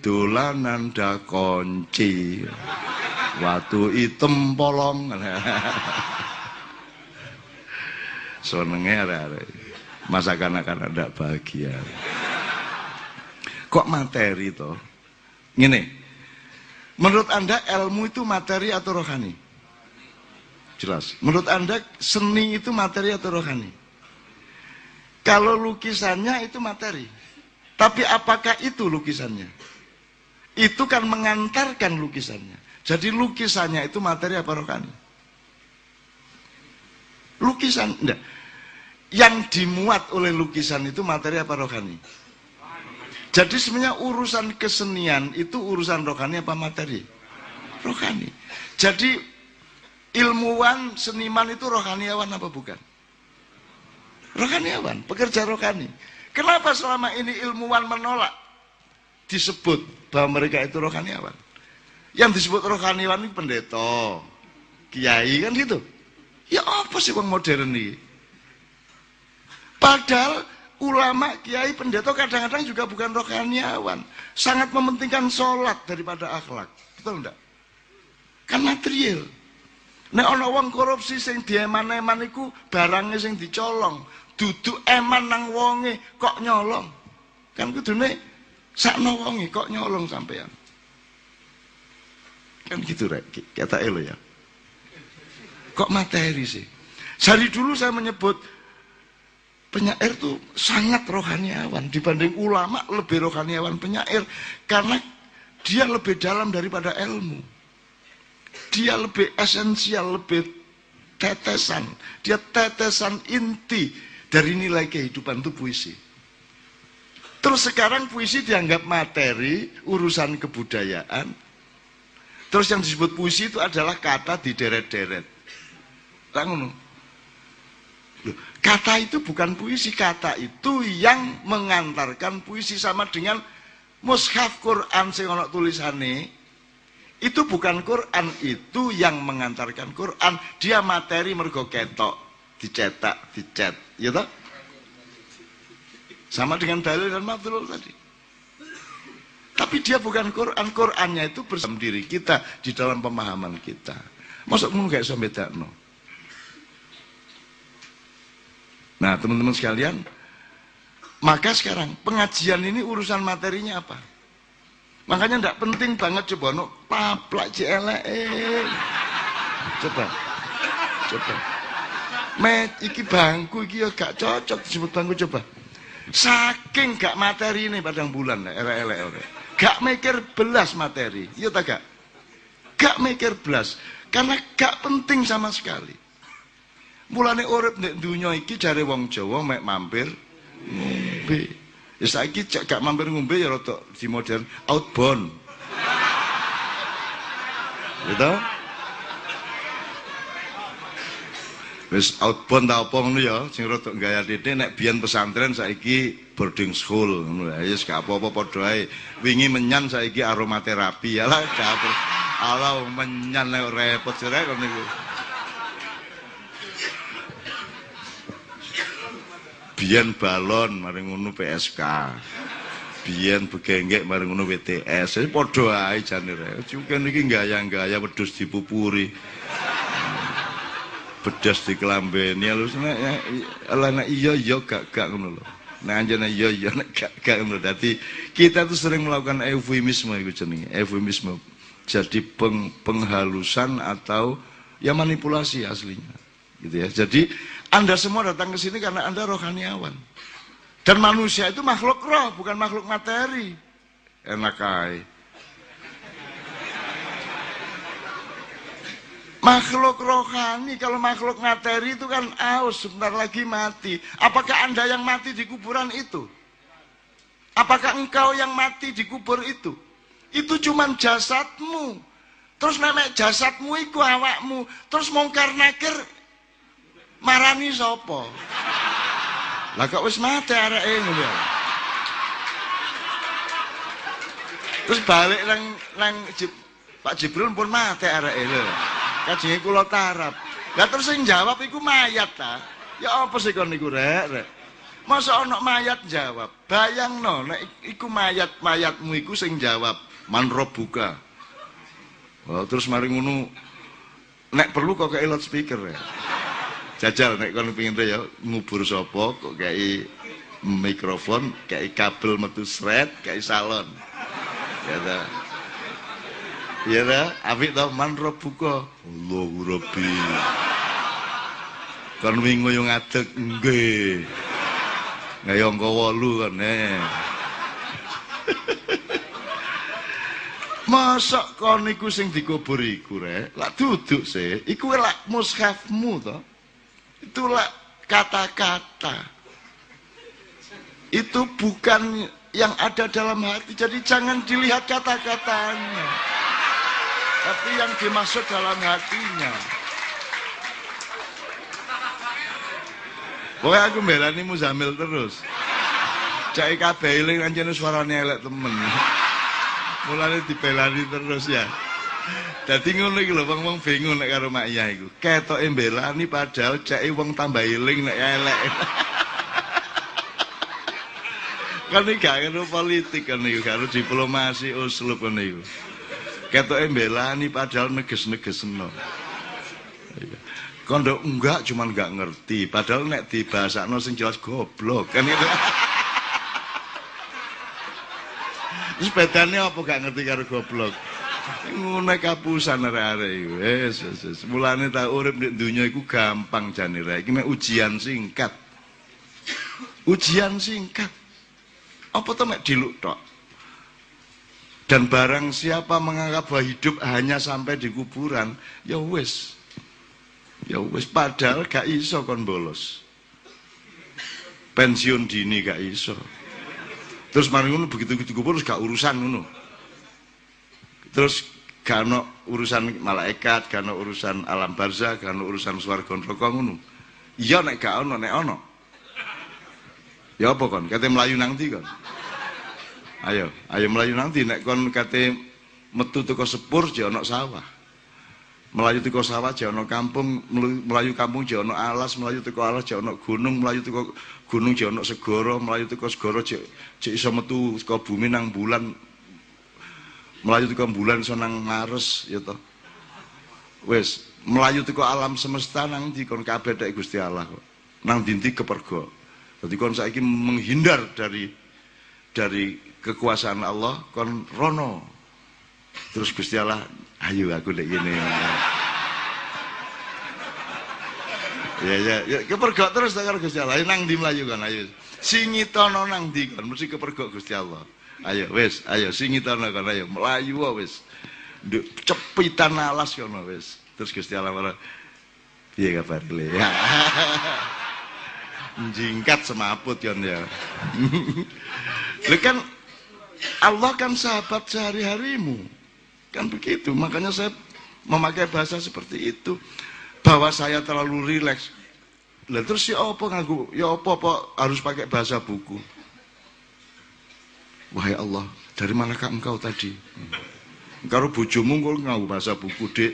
Dolanan da kunci. Watu item polong. Senenge arek-arek. Masa kanak-kanak ndak bahagia. Kok materi toh? Ngene. Menurut Anda ilmu itu materi atau rohani? Jelas. Menurut Anda seni itu materi atau rohani? Kalau lukisannya itu materi. Tapi apakah itu lukisannya? Itu kan mengantarkan lukisannya. Jadi lukisannya itu materi apa rohani? Lukisan, enggak. Yang dimuat oleh lukisan itu materi apa rohani? Jadi sebenarnya urusan kesenian itu urusan rohani apa materi? Rohani. Jadi ilmuwan, seniman itu rohaniawan apa bukan? Rohaniawan, pekerja rohani. Kenapa selama ini ilmuwan menolak disebut bahwa mereka itu rohaniawan? Yang disebut rohaniawan itu pendeta, kiai kan gitu. Ya apa sih bang modern ini? Padahal ulama, kiai, pendeta kadang-kadang juga bukan rohaniawan. Sangat mementingkan sholat daripada akhlak. Betul enggak? Kan material. Nek ana wong korupsi sing dieman-eman iku barangnya sing dicolong, duduk eman nang wonge kok nyolong. Kan kudune sakno wonge kok nyolong sampean. Kan gitu rek, kata elo ya. Kok materi sih? Dari dulu saya menyebut penyair itu sangat rohaniawan dibanding ulama, lebih rohaniawan penyair karena dia lebih dalam daripada ilmu. Dia lebih esensial, lebih tetesan. Dia tetesan inti dari nilai kehidupan itu puisi. Terus sekarang puisi dianggap materi, urusan kebudayaan. Terus yang disebut puisi itu adalah kata dideret-deret. Kata itu bukan puisi, kata itu yang mengantarkan puisi. Sama dengan mushaf Quran sing ana tulisane. Itu bukan Quran, itu yang mengantarkan Quran. Dia materi mergo ketok, dicetak, dicet, ya toh? Sama dengan dalil dan maf'ul tadi. Tapi dia bukan Quran, Qurannya itu bersama diri kita, di dalam pemahaman kita. Masuk mung gak iso bedakno. Nah, teman-teman sekalian, maka sekarang pengajian ini urusan materinya apa? Makanya tidak penting banget coba no paplak elek. Coba. Iki bangku iki ya gak cocok disebut bangku coba. Saking gak materi ini padang bulan elek. Gak mikir belas materi. Iya tak gak? Gak mikir belas karena gak penting sama sekali. Mulane urip nek dunya iki jare wong Jawa mek mampir ngombe. Ya saiki gak mampir ngombe ya rada di modern outbound. Gitu? Wis outbound ta apa ngono ya, sing rada gaya titik nek biyen pesantren saiki boarding school ngono ya. Wis gak apa-apa padha ae. Wingi menyan saiki aromaterapi. Alah dapur. Alah menyan nek repot sirek ngono niku. Biyen balon mari ngono PSK. Biyen begenggek mari ngono WTS. Padha ae jane rek. Cuken iki gaya-gaya wedhus dipupuri. Bedas dikelambeni lho nek iya gak ngono lho. Nek anjene iya nek gak ngono. Dadi kita tuh sering melakukan eufemisme iku jenenge. Eufemisme. Jadi penghalusan atau ya manipulasi aslinya. Gitu ya. Jadi Anda semua datang ke sini karena Anda rohaniawan. Dan manusia itu makhluk roh, bukan makhluk materi. Enak aja. Makhluk rohani, kalau makhluk materi itu kan aus, sebentar lagi mati. Apakah Anda yang mati di kuburan itu? Apakah engkau yang mati di kubur itu? Itu cuma jasadmu. Terus nenek jasadmu iku awakmu. Terus mungkar nakir marani sapa? Lah kok wis mati areke ngono ya. Terus balik nang Pak Jibril pun mati areke lho. Kajenge kula tarap. Lah terus sing jawab iku mayat ta. Ya apa sih kon niku rek? Masa ana mayat jawab. Bayangno nek iku mayatmu iku sing jawab, man rabbuka. Oh, terus mari ngono nek perlu kok kei loudspeaker ya. Jajal nek kon pengin ya ngubur sapa kok kei mikrofon, kei kabel metu sret, kei salon. Ya ta. Ya ta, apik to man rabbuka. Allahu rabbi. Kon wingi yo ngadeg nggih. Ngaya angka 8 kan Masa kon iku sing dikubur iku rek, lak duduk sih, iku lak mushafmu to. Itu lak kata-kata. Itu bukan yang ada dalam hati, jadi jangan dilihat kata-katanya. Tapi yang dimaksud dalam hatinya. Pokoknya aku belani Muzamil terus. Cai kabeh eling anjene suarane elek temen. Mulane dibelani terus ya. Dadi ngono iki lho wong-wong bingung nek karo mak iya iku. Ketoke mbelani padahal cek wong tambah eling nek elek. Kan iki gak karo politik kan iku, karo diplomasi uslub kan iku. Ketoke mbelani padahal neges-negesno. Kondo enggak cuman enggak ngerti, padahal nek dibahasakno sing jelas goblok kan itu. Terus bedane apa gak ngerti karo goblok? Ngono kapusan arek-arek iku. Wis. Mulane tak urip nek donya iku gampang jane rek. Iki mek ujian singkat. Ujian singkat. Apa to mek diluk tok? Dan barang siapa menganggap bahwa hidup hanya sampai di kuburan, ya wis. Ya wis padahal gak iso kon bolos. Pensiun dini gak iso. Terus mari ngono begitu dikubur terus gak urusan ngono. Terus gak ono urusan malaikat, gak ono urusan alam barzah, gak ono urusan swarga neraka ngono. Iya nek gak ono, nek ono. Ya apa kon? Kate mlayu nang ndi kon? Ayo mlayu nang ndi nek kon kate metu teko sepur je ono sawah. Melayu teko sawah je ono kampung, melayu kampung je ono alas, melayu teko alas je ono gunung, melayu teko gunung je ono segara, melayu teko segara je iso metu saka bumi nang bulan. Melayu teko bulan iso nang Mars ya to. Wis, melayu teko alam semesta nang ndi kon kabeh tek Gusti Allah kok. Nang ndi keperga. Dadi kon saiki menghindar dari kekuasaan Allah kon rono. Terus Gusti Allah, ayo aku ndek gini. Ya, kepergok terus karo Gusti Allah. Ayo nang ndi mlayu kon, ayo. Singitono nang ndi kon, mesti kepergok Gusti Allah. Ayo wis, ayo singitono kon, ayo mlayu wis. Nduk cepitan alas kono wis. Terus Gusti Allah marah, piye kabar le? Jingkat semaput kon ya. Lha kan Allah kan sahabat sehari-harimu. Kan begitu, makanya saya memakai bahasa seperti itu. Bahwa saya terlalu rileks. Lah terus ya apa nganggo? Ya apa harus pakai bahasa buku? Wahai Allah, dari manakah engkau tadi? Karo bojomu engko nganggo bahasa buku, Dik.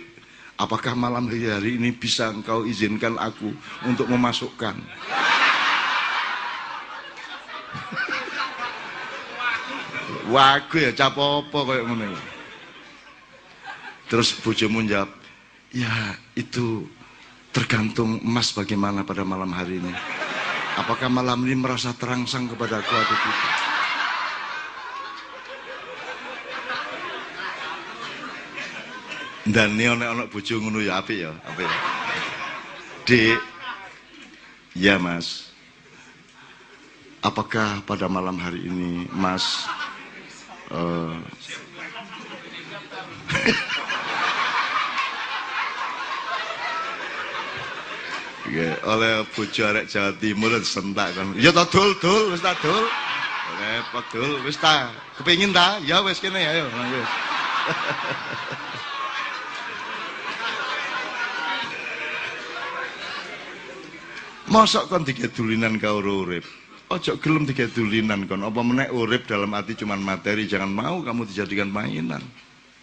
Apakah malam hari ini bisa engkau izinkan aku untuk memasukkan? Wah, aku ya cap apa kayak ngono. Terus bojomu jawab, ya itu tergantung Mas bagaimana pada malam hari ini. Apakah malam ini merasa terangsang kepada aku atau tidak? Dan ini anak bojo ngono ya apik ya, apik. Dik, ya Mas. Apakah pada malam hari ini Mas oleh bojo arek Jawa Timur sentak kan. Ya ta dul wis ta dul. Repot dul wis ta. Kepengin ta? Ya wis kene ayo. Wis. Mosok kon digedulinan karo urip. Ojo gelem digedulinan kon. Apa meneh urip dalam arti cuman materi, jangan mau kamu dijadikan mainan.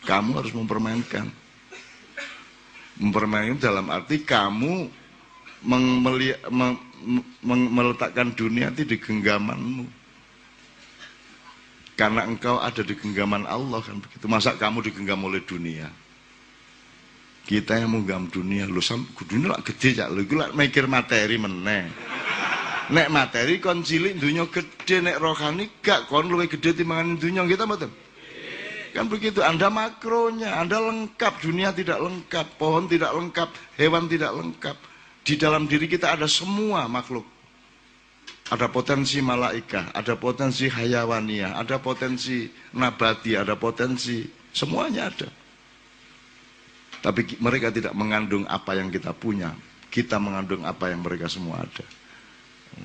Kamu harus mempermainkan. Mempermainkan dalam arti kamu meletakkan dunia itu di genggamanmu. Karena engkau ada di genggaman Allah kan begitu. Masa kamu digenggam oleh dunia? Kita yang menggam dunia, lu dunia lah gede cak, lu lah mikir materi meneh. Nek materi kon cilik dunia gede, nek rohani gak kon luwih gede timbangan dunia kita betul. Kan begitu, Anda makronya, Anda lengkap, dunia tidak lengkap, pohon tidak lengkap, hewan tidak lengkap. Di dalam diri kita ada semua makhluk. Ada potensi malaikah, ada potensi hayawaniyah, ada potensi nabati, ada potensi, semuanya ada. Tapi mereka tidak mengandung apa yang kita punya, kita mengandung apa yang mereka semua ada.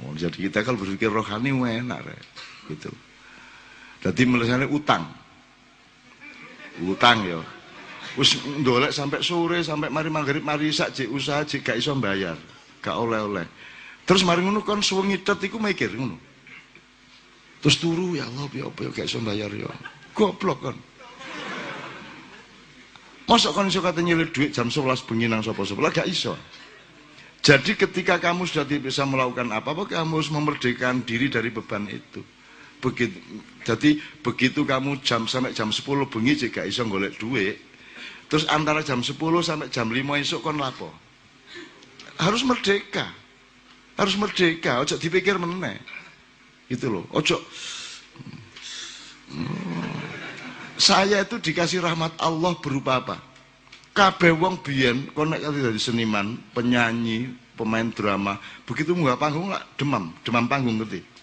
Oh, jadi kita kalau berpikir rohani enak, gitu. Jadi misalnya utang ya, wis ndolek sampai sore, sampai mari maghrib, mari isak, jek usaha, jek gak iso bayar, gak oleh-oleh. Terus mari ngono kon suwengi tet iku mikir ngono. Terus turu ya Allah, ya apa ya gak iso bayar ya. Goblok kon. Masa kon iso kate nyilih duit jam 11 bengi nang sapa-sapa, gak iso. Jadi ketika kamu sudah tidak bisa melakukan apa-apa, kamu harus memerdekakan diri dari beban itu. Begitu, jadi begitu kamu sampai jam 10 bengi jika iso golek duit, terus antara jam 10 sampai jam 5 esok kon lapo. Harus merdeka, ojo dipikir meneh, gitu loh, ojo. Saya itu dikasih rahmat Allah berupa apa? Kabeh wong biyen kon nek dadi seniman, penyanyi, pemain drama, begitu munggah panggung lah demam panggung ngerti.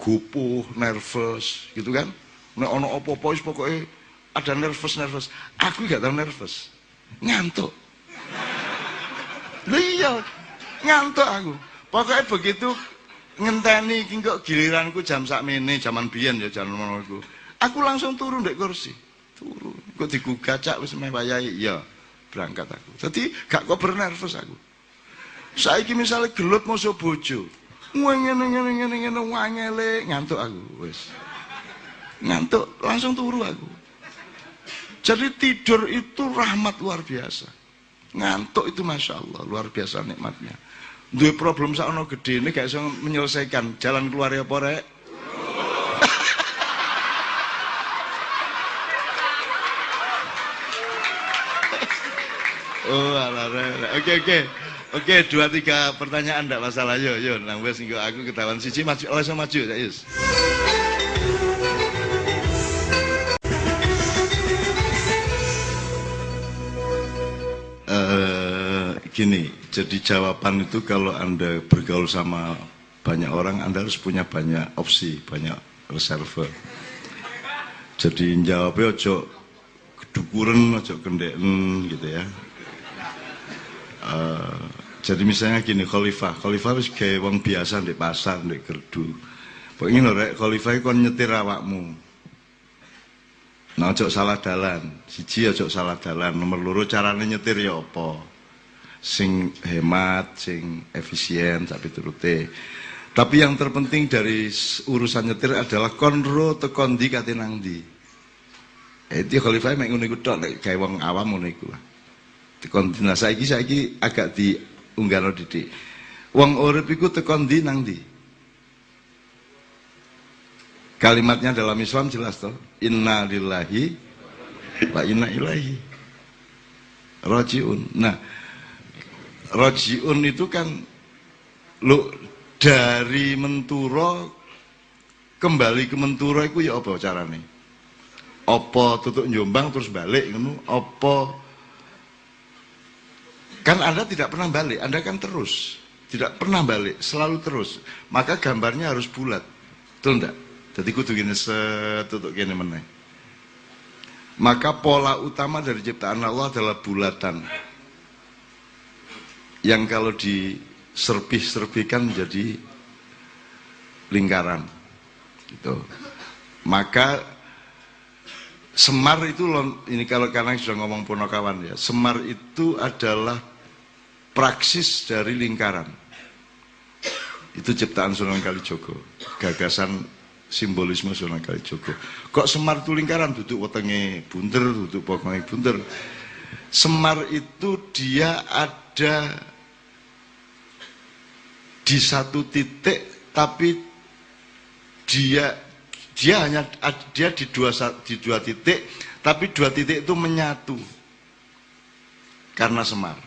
Gupuh, nervous, gitu kan? Nek ono apa-apa wis pokoke ada nervous. Aku gak tau nervous. Ngantuk. Lha iya, ngantuk aku. Pokoknya begitu ngenteni iki kok giliranku jam sakmene, jaman biyen ya jaman ngono iku. Aku langsung turun ndek kursi. Turu. Kok digugat cak wis meh wayahe, ya berangkat aku. Dadi gak kok nervous aku. Saiki misalnya gelut musuh bojo. Ngene wangele ngantuk aku wis. Ngantuk langsung turu aku. Jadi tidur itu rahmat luar biasa. Ngantuk itu Masya Allah luar biasa nikmatnya. Duwe problem sakno gede ini gak iso menyelesaikan, jalan keluar ya apa rek? Oh alah rek. Oke, 2-3 pertanyaan enggak masalah. Yo, nang wis engko aku ketahuan siji maju, langsung maju ya, Yus. Gini, jadi jawaban itu kalau Anda bergaul sama banyak orang, Anda harus punya banyak opsi, banyak reserve. Jadi jawabnya ojo kedukuran, ojo kendeken gitu ya. Jadi misalnya gini, khalifah wis gawe wong biasa ndek pasar, ndek gerdu. Pokoke ngono rek, khalifah kon nyetir awakmu. Nah, ojo salah dalan. Siji ojo salah dalan, nomor loro carane nyetir ya apa? Sing hemat, sing efisien, tapi turute. Tapi yang terpenting dari urusan nyetir adalah konro tekon ndi kate nang ndi. Itu khalifah mek ngono iku tok nek gawe wong awam ngono iku. Tekon dina saiki agak diunggahno didik. Wong urip iku tekon ndi nang ndi? Kalimatnya dalam Islam jelas toh. Inna lillahi wa inna ilaihi rajiun. Nah, rajiun itu kan dari menturo kembali ke menturo itu ya apa carane? Apa tutuk Jombang terus balik ngono? Apa kan Anda tidak pernah balik, Anda kan terus, tidak pernah balik, selalu terus. Maka gambarnya harus bulat, betul enggak? Jadi kudu gini setutuk gini meneh. Maka pola utama dari ciptaan Allah adalah bulatan, yang kalau diserbih-serbihkan menjadi lingkaran, gitu. Maka Semar itu, ini kalau kadang sudah ngomong Ponokawan ya, Semar itu adalah praksis dari lingkaran. Itu ciptaan Sunan Kalijogo, gagasan simbolisme Sunan Kalijogo. Kok Semar itu lingkaran, duduk wetenge bunder, duduk pokoknya bunder. Semar itu dia ada di satu titik, tapi dia di dua titik, tapi dua titik itu menyatu karena Semar.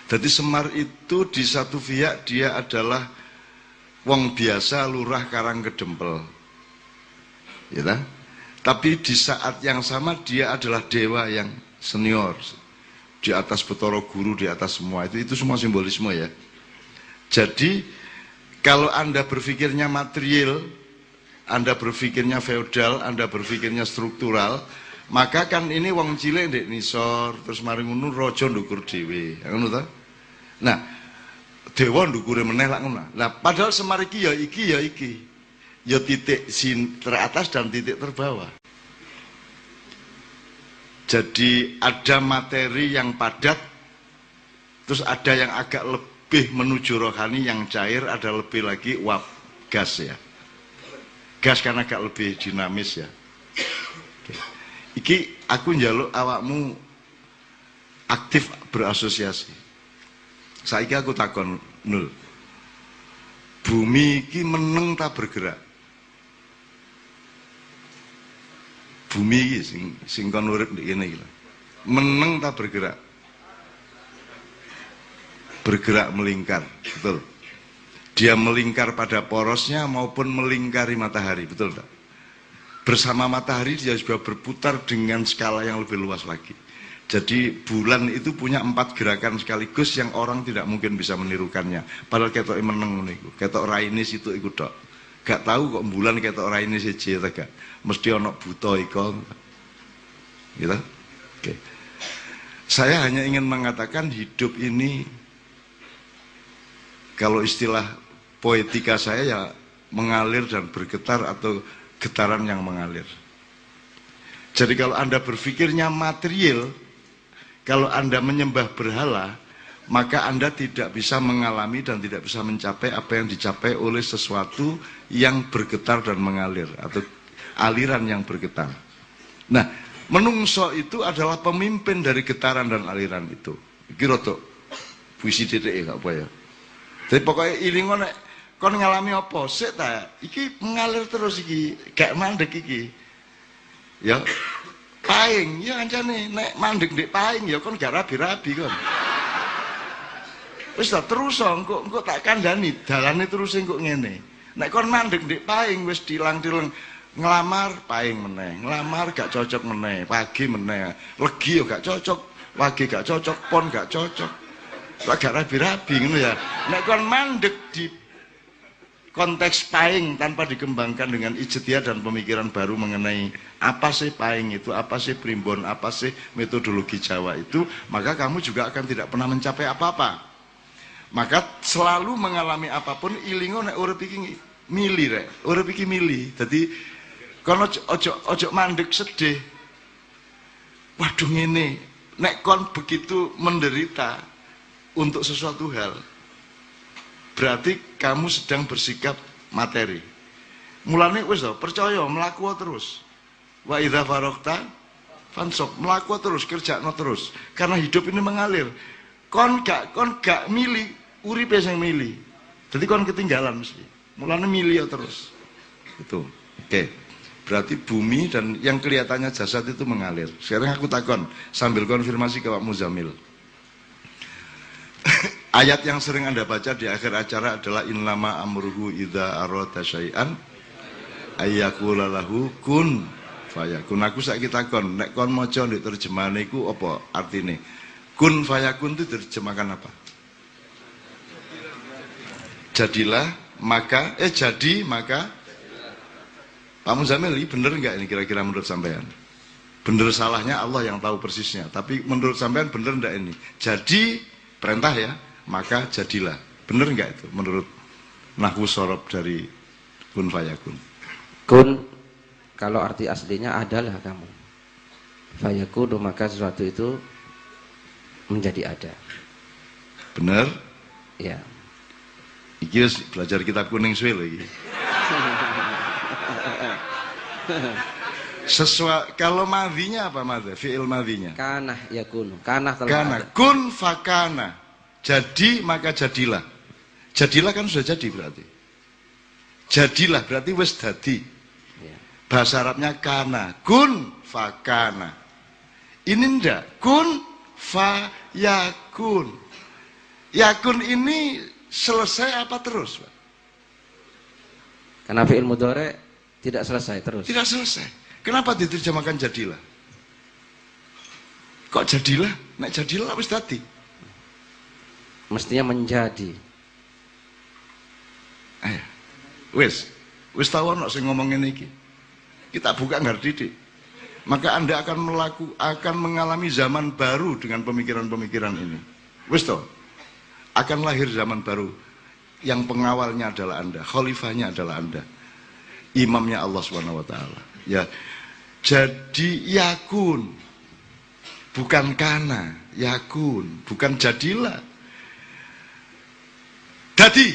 Jadi Semar itu di satu pihak dia adalah wong biasa, lurah Karangkedempel, ya kan? Tapi di saat yang sama dia adalah dewa yang senior, di atas Bathara Guru, di atas semua itu semua simbolisme ya. Jadi kalau Anda berpikirnya material, Anda berpikirnya feodal, Anda berpikirnya struktural, maka kan ini wong cilik ndek nisor, terus mari ngono raja ndukur dhewe, ngono ta? Nah, dewa ndukure meneh lak ngono. Lah padahal Semar iki ya iki. Ya titik teratas dan titik terbawah. Jadi ada materi yang padat, terus ada yang agak lebih menuju rohani, yang cair, ada lebih lagi uap gas ya. Gas kan agak lebih dinamis ya. Iki aku njaluk awakmu aktif berasosiasi. Saiki aku takon nul. Bumi iki meneng tak bergerak. Bumi iki sing kon urip ndek kene iki lho. Meneng tak bergerak. Bergerak melingkar, betul. Dia melingkar pada porosnya maupun melingkari matahari, betul tak? Bersama matahari dia juga berputar dengan skala yang lebih luas lagi. Jadi bulan itu punya 4 gerakan sekaligus yang orang tidak mungkin bisa menirukannya. Padahal ketok meneng niku, ketok raine situ iku tok. Gak tahu kok bulan ketok raine siji ta gak. Mesti ana buta iko. Gitu. Oke. Saya hanya ingin mengatakan hidup ini, kalau istilah poetika saya ya mengalir dan bergetar atau getaran yang mengalir. Jadi kalau Anda berpikirnya material, kalau Anda menyembah berhala, maka Anda tidak bisa mengalami dan tidak bisa mencapai apa yang dicapai oleh sesuatu yang bergetar dan mengalir, atau aliran yang bergetar. Nah, menungso itu adalah pemimpin dari getaran dan aliran itu. Iki rotok puisi titik ya, apa ya. Jadi pokoknya ilingo nek kon ngalami apa sik ta, iki mengalir terus iki, gak mandek iki. Ya paing, ya ancane nek mandek ndek paing ya kon gak rabi-rabi kon. Wis ta terus engko tak kandhani dalane terus engko ngene. Nek kon mandek ndek paing wis dilang-dilang, ngelamar paing meneh, ngelamar gak cocok meneh, pagi meneh, legi yo gak cocok, wage gak cocok, pon gak cocok. Lah gak rabi-rabi ngono ya. Nek kon mandek di konteks paing tanpa dikembangkan dengan ijtihad dan pemikiran baru mengenai apa sih paing itu, apa sih primbon, apa sih metodologi Jawa itu, maka kamu juga akan tidak pernah mencapai apa-apa. Maka selalu mengalami apapun ilingo nek urip iki mili rek, urip iki mili. Dadi kon ojo mandek sedih. Waduh ngene, nek kon begitu menderita untuk sesuatu hal, berarti kamu sedang bersikap materi. Mulane wis percaya mlaku terus. Wa idza faraqta fansab, mlaku terus, kerjakno terus. Karena hidup ini mengalir. Kon gak milih, uripe sing milih. Jadi kon ketinggalan mesti. Mulane milih terus. Itu. Oke. Berarti bumi dan yang kelihatannya jasad itu mengalir. Sekarang aku takon sambil konfirmasi ke Pak Muzamil. Ayat yang sering Anda baca di akhir acara adalah innama amruhu idza arada syai'an ayyaqula lahu kun fayakun. Aku saiki takon, nek kon maca ndek terjemahane iku apa artine? Kun fayakun itu terjemahkan apa? Jadilah, maka jadi maka. Pak Muzamil, ini bener enggak ini kira-kira menurut sampean? Bener salahnya Allah yang tahu persisnya, tapi menurut sampean bener enggak ini? Jadi perintah ya, maka jadilah. Bener enggak itu menurut nahwu sorob dari kun fayakun? Kun kalau arti aslinya adalah kamu. Fayakun maka sesuatu itu menjadi ada. Bener? Ya. Iki belajar kitab kuning suwe lho iki. Kalau madhinya apa madha? Fi'il madhinya. Kanah yakunu. Kanah telah Kana. ada. Kun fakana. Jadi maka jadilah. Jadilah kan sudah jadi berarti. Jadilah berarti wis dadi. Ya. Bahasa Arabnya kana, kun fakana. Ini ndak, kun fayakun. Yakun ini selesai apa terus, Pak? Karena fi'il mudhari tidak selesai terus. Tidak selesai. Kenapa diterjemahkan jadilah? Kok jadilah? Nek jadilah wis dadi. Mestinya menjadi. Wis tahu ana sing ngomong ngene iki. Kita buka ngerti dik. Maka Anda akan mengalami zaman baru dengan pemikiran-pemikiran ini. Wis toh? Akan lahir zaman baru yang pengawalnya adalah Anda, khalifahnya adalah Anda. Imamnya Allah Subhanahu wa taala. Ya. Jadi yakun. Bukan kana, yakun, bukan jadilah. Dadi,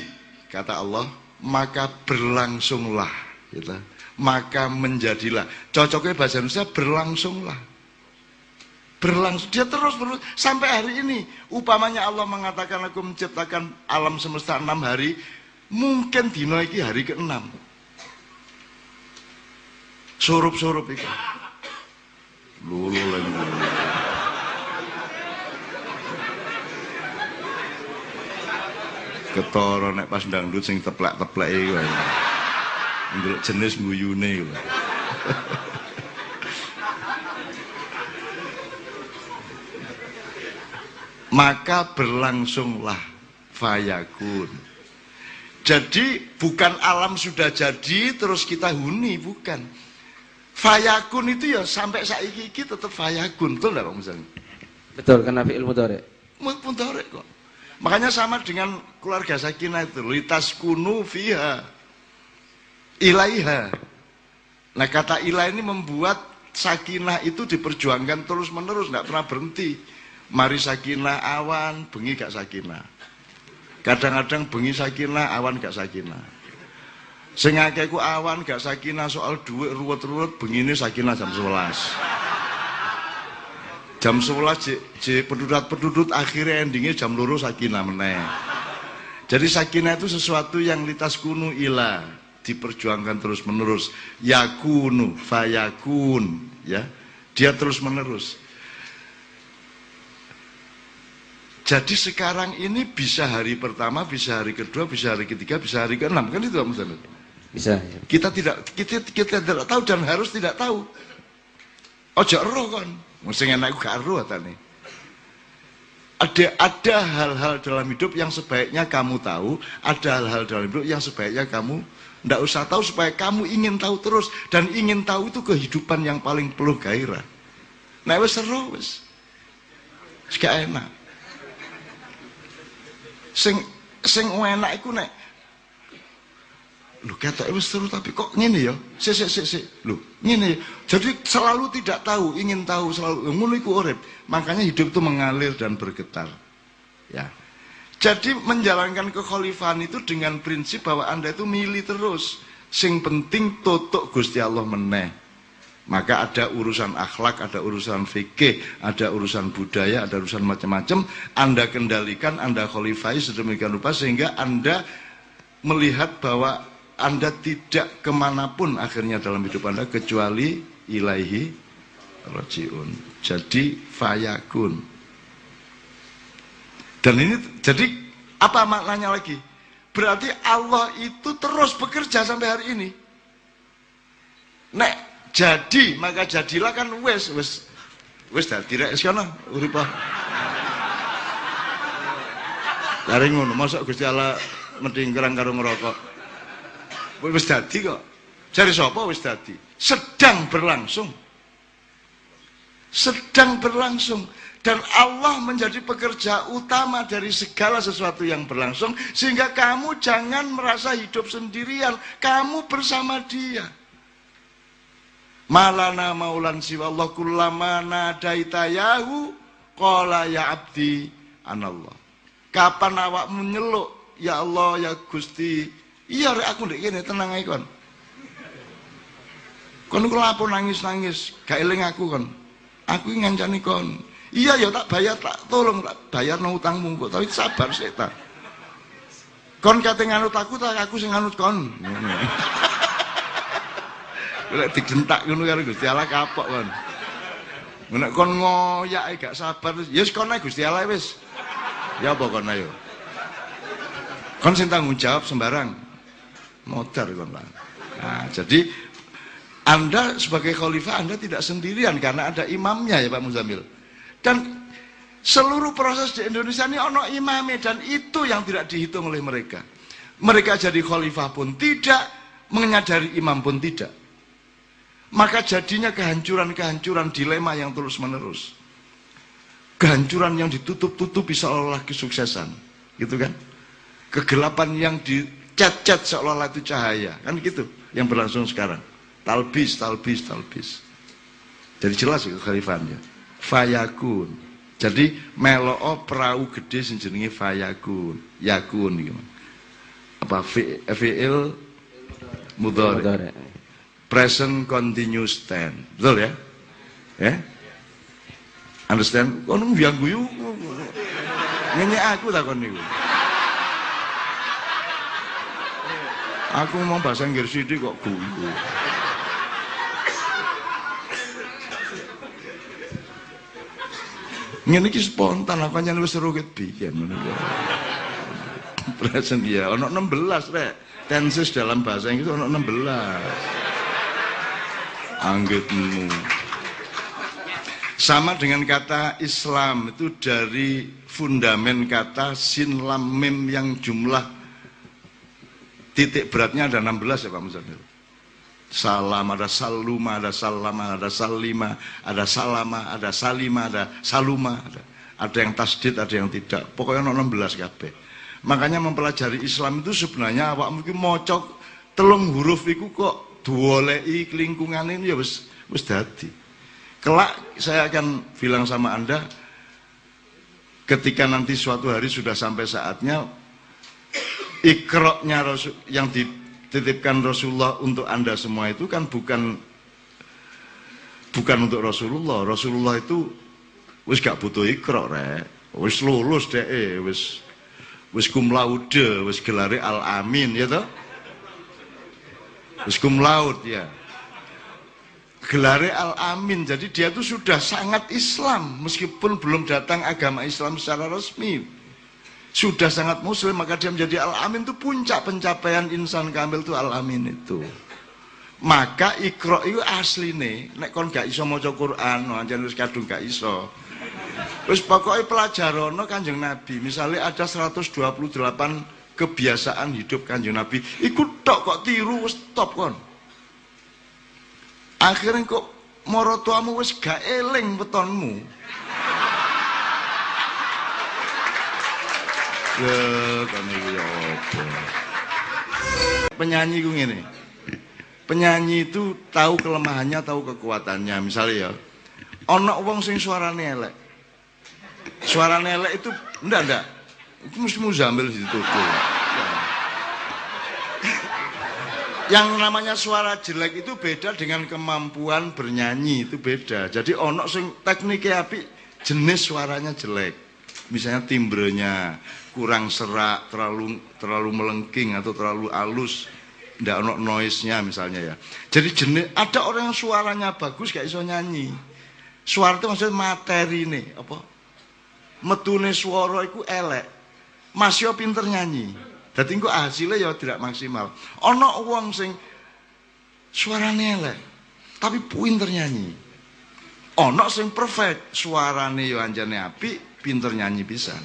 kata Allah, maka berlangsunglah, gitu. Maka menjadilah. Cocoknya bahasa Indonesia berlangsunglah. Berlangsung, dia terus sampai hari ini. Upamanya Allah mengatakan aku menciptakan alam semesta 6 hari, mungkin dino iki hari ke-6. Surup-surup iki. Lulu lagi. Ketara nek pas dangdut sing teplek-teplek iki wae. Ndelok jenis guyune wae. Maka berlangsunglah fayakun. Jadi bukan alam sudah jadi terus kita huni, bukan. Fayakun itu ya sampai saiki iki tetap fayakun, betul enggak Pak Muzani? Betul, karena fi'il mudhari. Mudhari kok. Makanya sama dengan keluarga sakinah itu, litas kunu fiha ilaiha. Nah kata ilah ini membuat sakinah itu diperjuangkan terus menerus, enggak pernah berhenti. Mari sakinah awan, bengi gak sakinah. Kadang-kadang bengi sakinah, awan gak sakinah. Sing akeh ku awan gak sakinah soal duit ruwet-ruwet, bengine sakinah jam 11. Jam 11 pedudut akhirnya endingnya jam 2 sakinah meneh. Jadi sakinah itu sesuatu yang litas kunu ilah, diperjuangkan terus menerus. Yakunu, fayakun, ya. Dia terus menerus. Jadi sekarang ini bisa hari pertama, bisa hari kedua, bisa hari ketiga, bisa hari ke-6, kan itu Pak Muzani? Bisa. Ya. Kita tidak tahu dan harus tidak tahu. Ojo ero kon, mesti enak gak ero atane. Ada hal-hal dalam hidup yang sebaiknya kamu tahu, ada hal-hal dalam hidup yang sebaiknya kamu tidak usah tahu supaya kamu ingin tahu terus, dan ingin tahu itu kehidupan yang paling penuh gairah. Nah wis ero wis. Gak enak. Sing enak iku nek lho ketoke wis seru tapi kok ngene ya. Sik. Lho, ngene ya. Jadi selalu tidak tahu, ingin tahu selalu. Ngono iku urip. Makanya hidup itu mengalir dan bergetar. Ya. Jadi menjalankan kekhalifahan itu dengan prinsip bahwa Anda itu milih terus. Sing penting totok Gusti Allah meneh. Maka ada urusan akhlak, ada urusan fikih, ada urusan budaya, ada urusan macam-macam. Anda kendalikan, Anda khalifai sedemikian rupa sehingga Anda melihat bahwa Anda tidak kemanapun akhirnya dalam hidup Anda kecuali ilaihi rajiun. Jadi fayakun. Dan ini jadi apa maknanya lagi? Berarti Allah itu terus bekerja sampai hari ini. Nek jadi, maka jadilah kan wis dadi rek sono uripa. Lare ngono, mosok Gusti Allah mendingkrang karo ngerokok. Wis dadi kok. Jare sapa wis dadi? Sedang berlangsung. Sedang berlangsung dan Allah menjadi pekerja utama dari segala sesuatu yang berlangsung sehingga kamu jangan merasa hidup sendirian, kamu bersama Dia. Malana maulan siwa Allah kullama nadaita yahu qala ya abdi anallah. Kapan awakmu nyeluk ya Allah ya Gusti, iya rek aku ndek kene tenang ae kon. Kon ku lapo nangis-nangis, gak eling aku kon. Aku ngancani kon. Iya ya tak bayar, tak tolong tak bayar nang utangmu kok, tapi sabar sik ta. Kon kate nganut aku ta aku sing nganut kon. Lek digentak ngono karo Gusti Allah kapok kon. Nek kon ngoyake gak sabar, ya wis kon ae Gusti Allah wis. Ya apa kon ayo. Kon sing tanggung jawab sembarang. Modar kon lah. Nah, jadi Anda sebagai khalifah Anda tidak sendirian karena ada imamnya ya Pak Muzamil. Dan seluruh proses di Indonesia ini ono imamnya dan itu yang tidak dihitung oleh mereka. Mereka jadi khalifah pun tidak, menyadari imam pun tidak. Maka jadinya kehancuran-kehancuran dilema yang terus menerus. Kehancuran yang ditutup-tutupi seolah-olah kesuksesan. Gitu kan? Kegelapan yang dicat-cat seolah-olah itu cahaya. Kan gitu yang berlangsung sekarang. Talbis. Jadi jelas ya kekhalifahannya. Fayakun. Jadi meloo perahu gede sing jenenge fayakun. Yakun gitu. Apa fi'il mudhari. Present continuous tense. Betul ya? Ya? Understand? Kono mbiang guyu. Nyanyi aku takon niku. Aku ngomong bahasa Inggris sithik kok guyu. Ngene iki spontan aku nyen wis seru ket biyen ngono ya. Present ya ono 16 rek. Tenses dalam bahasa Inggris ono 16. Anggitmu. Sama dengan kata Islam itu dari fundamen kata sin lam mim yang jumlah titik beratnya ada 16 ya Pak Muzamil. Salam, ada saluma, ada salama, ada salima, ada salama, ada salima, ada saluma, ada yang tasdid, ada yang tidak. Pokoknya 16 kabeh. Makanya mempelajari Islam itu sebenarnya awak mungkin mocok telung huruf iku kok duolei lingkungan ini ya wis dadi. Kelak saya akan bilang sama Anda ketika nanti suatu hari sudah sampai saatnya ikroknya yang dititipkan Rasulullah untuk Anda semua itu kan bukan untuk Rasulullah. Rasulullah itu wis gak butuh ikrok rek. Wis lulus deh, wis cum laude, wis gelare al-amin ya toh? Wis cum laude ya. Gelare al-amin. Jadi dia itu sudah sangat Islam meskipun belum datang agama Islam secara resmi. Sudah sangat muslim maka dia menjadi al-amin. Itu puncak pencapaian insan kamil itu al-amin itu. Maka Iqra itu asli nih nek kon gak iso maca Quran anjen wis kadung gak iso. Wis pokoke pelajarono Kanjeng Nabi. Misalnya ada 128 kebiasaan hidup Kanjeng Nabi. Iku tok kok tiru wis stop kon. Akhirnya kok marotuamu wis gak eling wetonmu. Ya, kan iki ya apa. Penyanyi ku ngene. Penyanyi itu tahu kelemahannya, tahu kekuatannya. Misalnya ya, ana wong sing suarane elek. Suarane elek itu ndak. Itu mesti Muzamil situ tuh. Yang namanya suara jelek itu beda dengan kemampuan bernyanyi, itu beda. Jadi ono sing tekniknya apik, jenis suaranya jelek. Misalnya timbrenya kurang serak, terlalu melengking atau terlalu halus, ndak ono noise-nya misalnya ya. Jadi jenis ada orang yang suaranya bagus gak iso nyanyi. Suara itu maksudnya materi nih, apa? Metune suara itu elek. Masih pinter nyanyi. Dadi engko hasilnya ya tidak maksimal. Ana wong sing suarane elek tapi pinter nyanyi. Ana sing perfect, suarane ya anjane apik, pinter nyanyi pisan.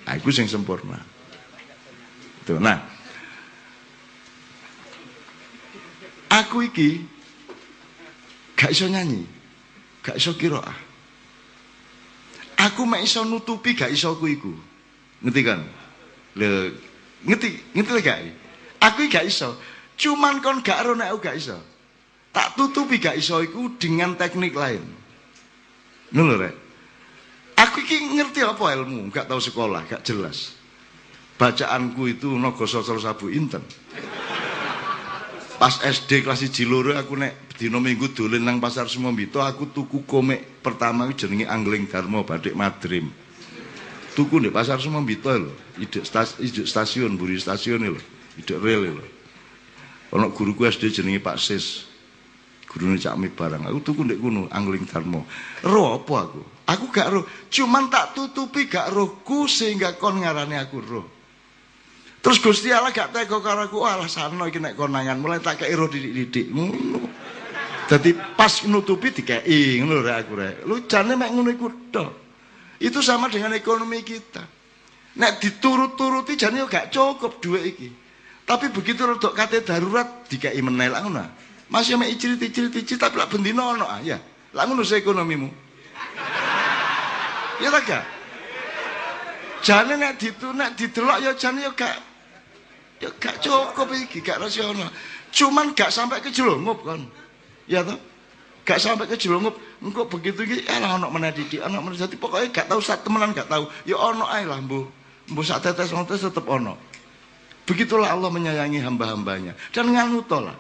Nah, iku sing sempurna. Tuh, nah. Aku iki gak iso nyanyi, gak iso qiraah. Aku mek iso nutupi gak iso ku iku. Ngerti kan? Ngerti gak? Aku gak iso. Cuman kon gak ero nek aku gak iso. Tak tutupi gak iso iku dengan teknik lain. Ngono rek. Aku iki ngerti apa ilmu, gak tahu sekolah, gak jelas. Bacaanku itu naga sastra sabu inten. Pas SD kelas 1 loro aku nek dina Minggu dolen nang pasar Sumambito aku tuku komik pertama jenenge Angling Darma Badik Madrim. Tuku di pasar Sumambito lho, idek stasiun, buri stasiun lho, idek rel lho. Ono guruku SD jenenge Pak Sis. Gurune Cak Mi barang. Aku tuku ndek kono Angling Darmo. Roh apa aku? Aku gak roh, cuman tak tutupi gak rohku sehingga kon ngarani aku roh. Terus Gusti Allah gak tega karo aku, alah sarno iki nek konangan, mulai tak kei roh didik-didik. Ngono. Dadi pas nutupi dikei ngono rek aku rek. Lu jane mek ngono iku tok. Itu sama dengan ekonomi kita. Nek diturut-turuti jane yo gak cukup duit iki. Tapi begitu rodok kate darurat dikei meneh lak ngono. Masih mek icrit tapi lak bendino ono ya. Lak ngono se ekonomimu. Ya ta gak? Jane nek didelok ya jane yo gak cukup iki, gak rasional. Cuman gak sampai ke jelungup kan. Ya toh? Gak sampai ke jelungup. Engko begitu iki ana ono meneh didik, ana meneh dadi pokoke gak tahu sak temenan gak tahu. Ya ono ae lah mbuh sak tetes ngotes tetep ono. Begitulah Allah menyayangi hamba-hambanya. Dan nganuto lah.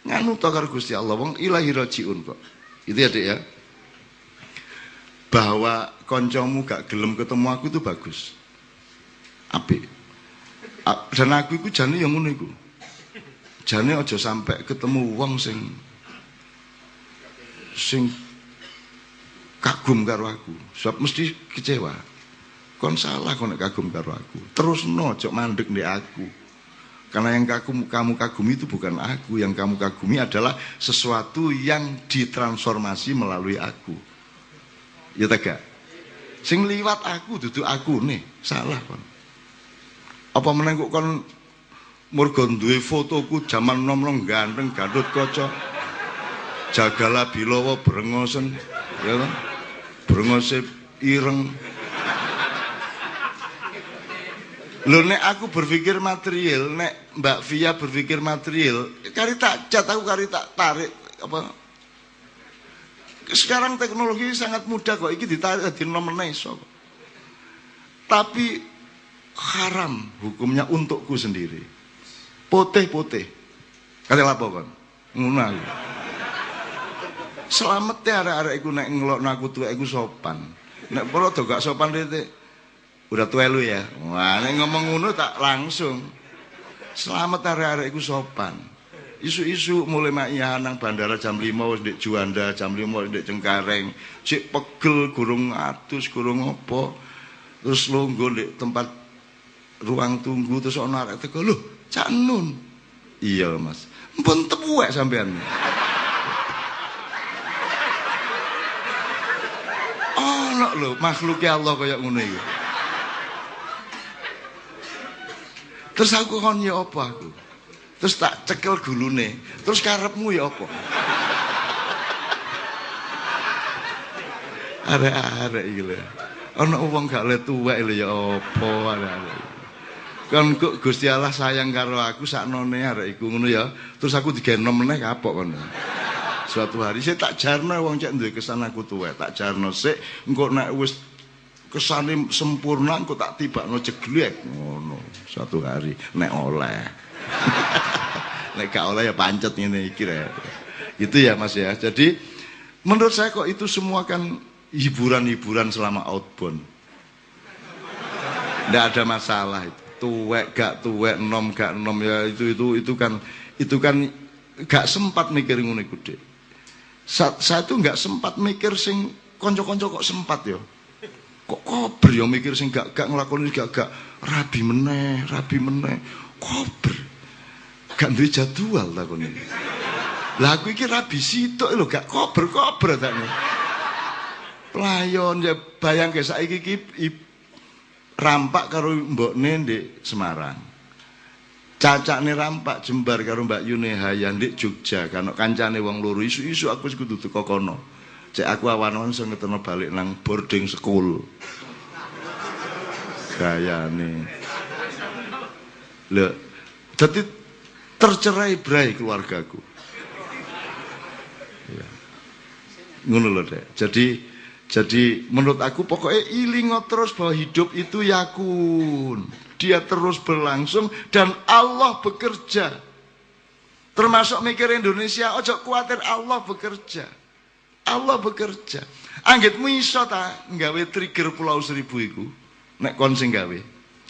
Nganuto karo Gusti Allah wong ilahi rajiun kok. Itu ya, Dik ya. Bahwa koncomu gak gelem ketemu aku itu bagus. Apik. Dan aku iku jane yang ngono iku. Jane aja sampai ketemu wong sing kagum karo aku. Sebab mesti kecewa. Kon salah kon nek kagum karo aku. Terusno aja mandek ndek aku. Karena yang kamu kagumi itu bukan aku. Yang kamu kagumi adalah sesuatu yang ditransformasi melalui aku. Ya tak gak? Sing liwat aku duduk aku nih. Salah kon. Apa meneng kok kon murgo duwe fotoku jaman nom-nom ganteng Gatot Kaca. Jagala Bilowo brengosen, ya kan? Brengose ireng. Lho nek aku berpikir material, nek Mbak Via berpikir material, kari tak cat aku kari tak tarik apa. Sekarang teknologi sangat mudah kok, iki ditarik di nomor iso. Tapi haram hukumnya untukku sendiri. Poteh-poteh. Kate lapo kon? Ngono aku. Selamat ya arek-arek iku nek ngelokno aku tuwek iku sopan. Nek para do gak sopan titik. Udah tuwek lu ya. Wah, nek ngomong ngono tak langsung. Selamat arek-arek iku sopan. Isu-isu mulai makian nang bandara jam 5 wis ndek Juanda, jam 5 wis ndek Cengkareng. Cek pegel gurung atus, gurung apa. Terus lungguh ndek tempat ruang tunggu terus ana arek teko, "Lho, Cak Nun." "Iya, Mas." "Mpun tuwek sampean." Ono lho makhluke Allah kaya ngono iki. Terus aku kon ya apa aku? Terus tak cekel gulune. Terus karepmu ya apa? Arek-arek iki lho. Ana wong gak le tuwek lho ya apa arek-arek. Kan kok Gusti Allah sayang karo aku saknone arek iku ngono ya. Terus aku digenom meneh kapok kon. Suatu hari saya tak jarno wong cek duwe kesan aku tuwek, tak jarno sik engko nek wis kesane sempurna engko tak tibakno jeglek ngono. Suatu hari nek oleh. Nek gak oleh ya pancet ngene iki rek. Itu ya Mas ya. Jadi menurut saya kok itu semua kan hiburan-hiburan selama outbound. Nggak ada masalah itu. Tuwek gak tuwek, nom gak nom ya itu kan gak sempat mikir ngono iku, Dik. Saya tuh nggak sempat mikir sing konco-konco kok sempat ya. Kok kober ya mikir sing gak ngelakoni gak rabi meneh. Kober. Gak duwe jadwal takon iki. Lah aku iki rabi sitok lho gak kober takne. Playon ya bayangke saiki iki rampak karo mbokne ndek Semarang. Cacakne rampak jembar karo Mbak Yune Hayan ndek Jogja, kan kancane wong loro isu-isu aku wis kudu teko kono. Cek aku awan-awan iso ngeteno balik nang boarding school. Gayane. Lho, dadi tercerai-berai keluargaku. Ya. Ngono lho, Dek. Jadi menurut aku pokoknya ilingo terus bahwa hidup itu yakun. Dia terus berlangsung dan Allah bekerja. Termasuk mikir Indonesia, ojo khawatir Allah bekerja. Allah bekerja. Anggitmu iso ta nggawe trigger Pulau Seribu iku. Nek kon sing gawe.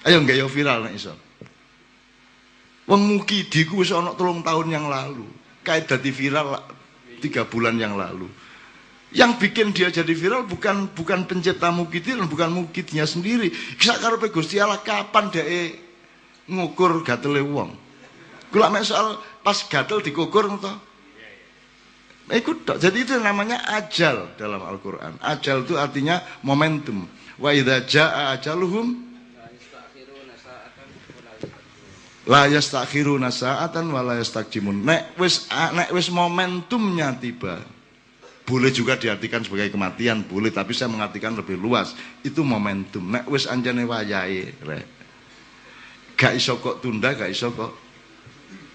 Ayo nggayo viral nek iso. Wong Mukidi ku wis ana 3 tahun yang lalu. Kayak dadi viral 3 bulan yang lalu. Yang bikin dia jadi viral bukan pencipta Mukidi dan bukan Mukidinya sendiri. Sakarepe Gusti Allah kapan dhek ngukur gatele wong. Kula mek soal pas gatel dikukur to. Ikut dok. Jadi itu namanya ajal dalam Al-Quran. Ajal itu artinya momentum. Wa idza jaa ajaluhum la yastakhiruna sa'atan wa la yastaqdimun. Nek wis momentumnya tiba. Boleh juga diartikan sebagai kematian, boleh, tapi saya mengartikan lebih luas. Itu momentum. Nek wis anjane wayahe, rek. Gak iso kok tunda, gak iso kok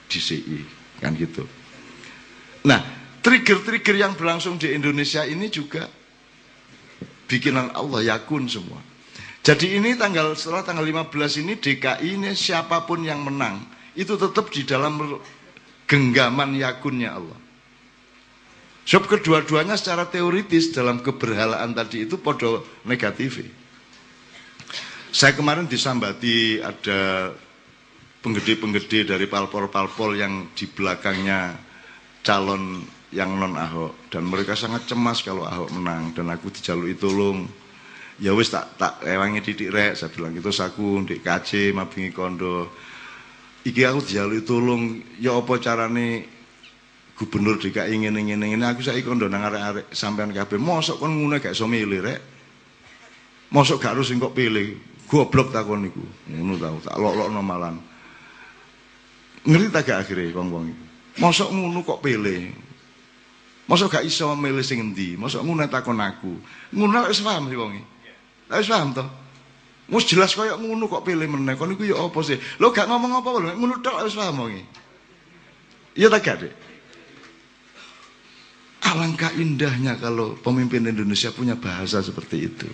disiki, kan gitu. Nah, trigger-trigger yang berlangsung di Indonesia ini juga bikinan Allah, yakun semua. Jadi ini setelah tanggal 15 ini DKI ini siapapun yang menang itu tetap di dalam genggaman yakunnya Allah. Sebab kedua-duanya secara teoritis dalam keberhalaan tadi itu podo negatif. Saya kemarin disambati ada penggede-penggede dari parpol-parpol yang di belakangnya calon yang non Ahok, dan mereka sangat cemas kalau Ahok menang, dan aku dijaluki tolong. Ya wis tak ewangi titik rek, saya bilang itu saku ndek KC mabingi kondo. Iki aku dijaluki tolong, ya apa carane Gubernur DKI ngene aku saiki kondo nang arek-arek sampean kabeh. Mosok kon ngono gak iso milih rek. Mosok gak harus kok pilih. Goblok takon niku. Ngono tau, tak lok-lokno malan. Ngeri ta gak akhire wong-wong iku. Mosok ngono kok pilih. Mosok gak iso milih sing endi. Mosok ngono takon aku. Ngono wis paham sih wong iki. Wis paham to? Wis jelas koyo ngono kok pilih meneh. Kon niku ya apa sih? Lho gak ngomong apa lho, ngono tok wis paham wong iki. Iya ta gak, Dek? Alangkah indahnya kalau pemimpin Indonesia punya bahasa seperti itu.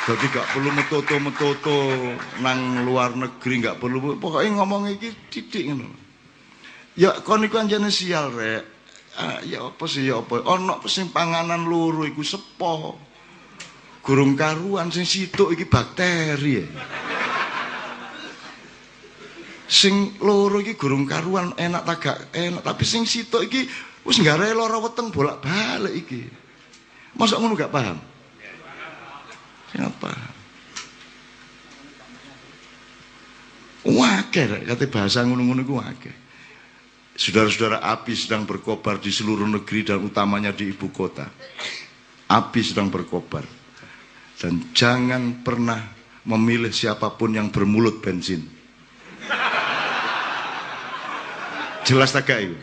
Jadi gak perlu metoto nang luar negeri, gak perlu, pokoknya ngomong iki titik ngono. Ya kon iku anjene sial rek. Ya apa sih ya apa? Ono sing panganan loro iku sepo. Gurung karuan sing situk iki bakteri ya. Sing loro iki gurung karuan enak ta gak enak, tapi sing sitok iki wis nggarai lara weteng bolak-balik iki. Masa ngono gak paham? Siapa? Wakil kata bahasa ngono-ngono iku wakil. Saudara-saudara, api sedang berkobar di seluruh negeri dan utamanya di ibu kota. Api sedang berkobar. Dan jangan pernah memilih siapapun yang bermulut bensin. Jelas tak gak iku?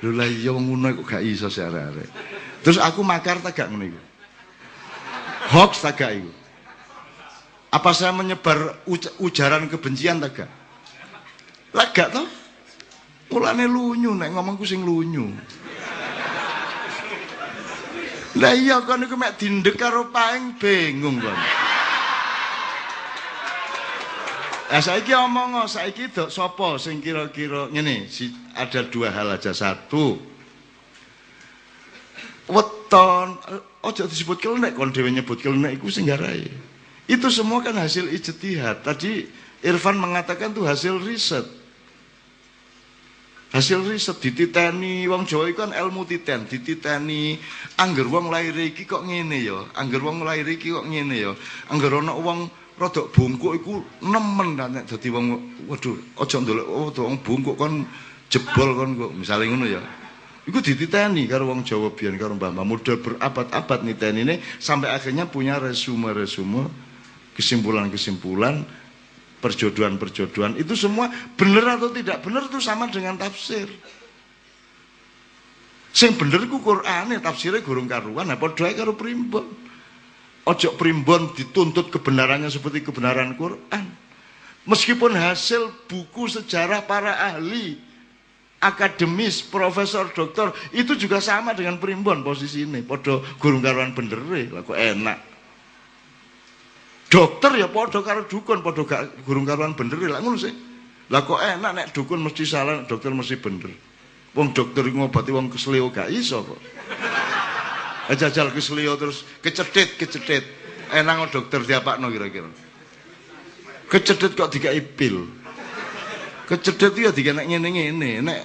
Lho lah iya wong ngono kok gak iso arek-arek. Terus aku makar tak gak ngono iku? Hoax tak gak iku? Apa saya menyebar ujaran kebencian tak gak? Lah gak toh? Mulane lunyu nek ngomongku sing lunyu. Lah iya kon iku mek dindek karo paing bingung kon. Nah saiki omong saiki dok sapa sing kira-kira ngene, ada 2 hal aja. Satu, weton ojo disebut kelenek, kon dhewe nyebut kelenek iku sing garai. Itu semua kan hasil ijtihad. Tadi Irfan mengatakan tuh hasil riset. Hasil riset dititeni wong Jawa iku kan ilmu titen, dititeni angger wong lair iki kok ngene ya, angger wong lair iki kok ngene ya. Angger ana wong rodok bungkuk iku nemen nek dadi wong waduh aja ndelok wong bungkuk kon jebol kon kok misale ngono ya. Iku dititeni karo wong Jawa biyen karo mbah-mbah model berabad-abad nitenine sampai akhirnya punya resume-resume, kesimpulan-kesimpulan, perjodohan-perjodohan. Itu semua benar atau tidak benar itu sama dengan tafsir. Sing bener ku Qur'ane, tafsirnya gurung karuan, apa padha karo primbon. Ojo primbon dituntut kebenarannya seperti kebenaran Quran. Meskipun hasil buku sejarah para ahli, akademis, profesor, doktor, itu juga sama dengan primbon posisi ini. Podo gurung karuan bener, lah kok enak. Dokter ya podo karo dukun, podo gak gurung karuan bener, lah ngono sih. Lah kok enak nek dukun mesti salah, dokter mesti bener. Wong dokter ngobati wong kesleo gak iso kok. Jajal kesleo terus kecedhit. Enang dokter diapakno kira-kira. Kecedhit kok dikai pil. Kecedhit ya dikene ngene-ngene, nek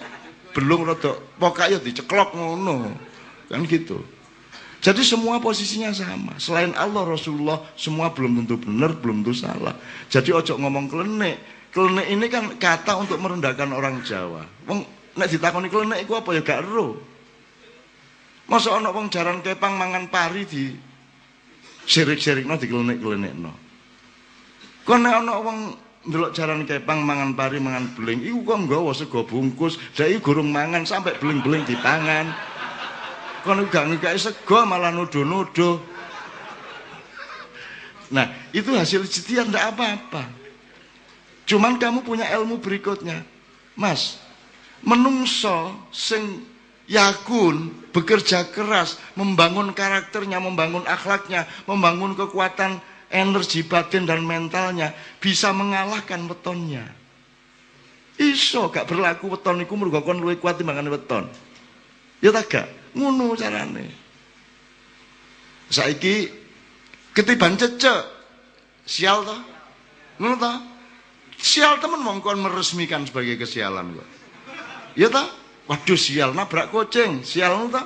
belum rada pokoke ya diceklok ngono. Kan gitu. Jadi semua posisinya sama. Selain Allah, Rasulullah, semua belum tentu benar, belum tentu salah. Jadi ojo ngomong klenik. Klenik ini kan kata untuk merendahkan orang Jawa. Wong nek ditakoni klenik iku apa ya gak ero. Masa ana wong jaran kepang mangan pari di sirik-sirikno diklenik-klenikno. Kok nek ana wong ndelok jaran kepang mangan pari mangan beling iku kok nggawa sego bungkus, dak iku gurung mangan sampai beling-beling dipangan. Kon gak ngekake sego malah nuduh-nuduh. Nah, itu hasil ijtihad ndak apa-apa. Cuman kamu punya ilmu berikutnya. Mas, menungso sing yakun, bekerja keras, membangun karakternya, membangun akhlaknya, membangun kekuatan energi batin dan mentalnya, bisa mengalahkan wetonnya. Iso gak berlaku weton iku mergo kon luwih kuat timbangane weton. Ya ta gak? Ngono carane. Saiki ketiban cecek. Sial to? Ngono to? Sial temen wong kon meresmikan sebagai kesialan kok. Ya ta? Waduh sial nabrak kucing, sial ngono to?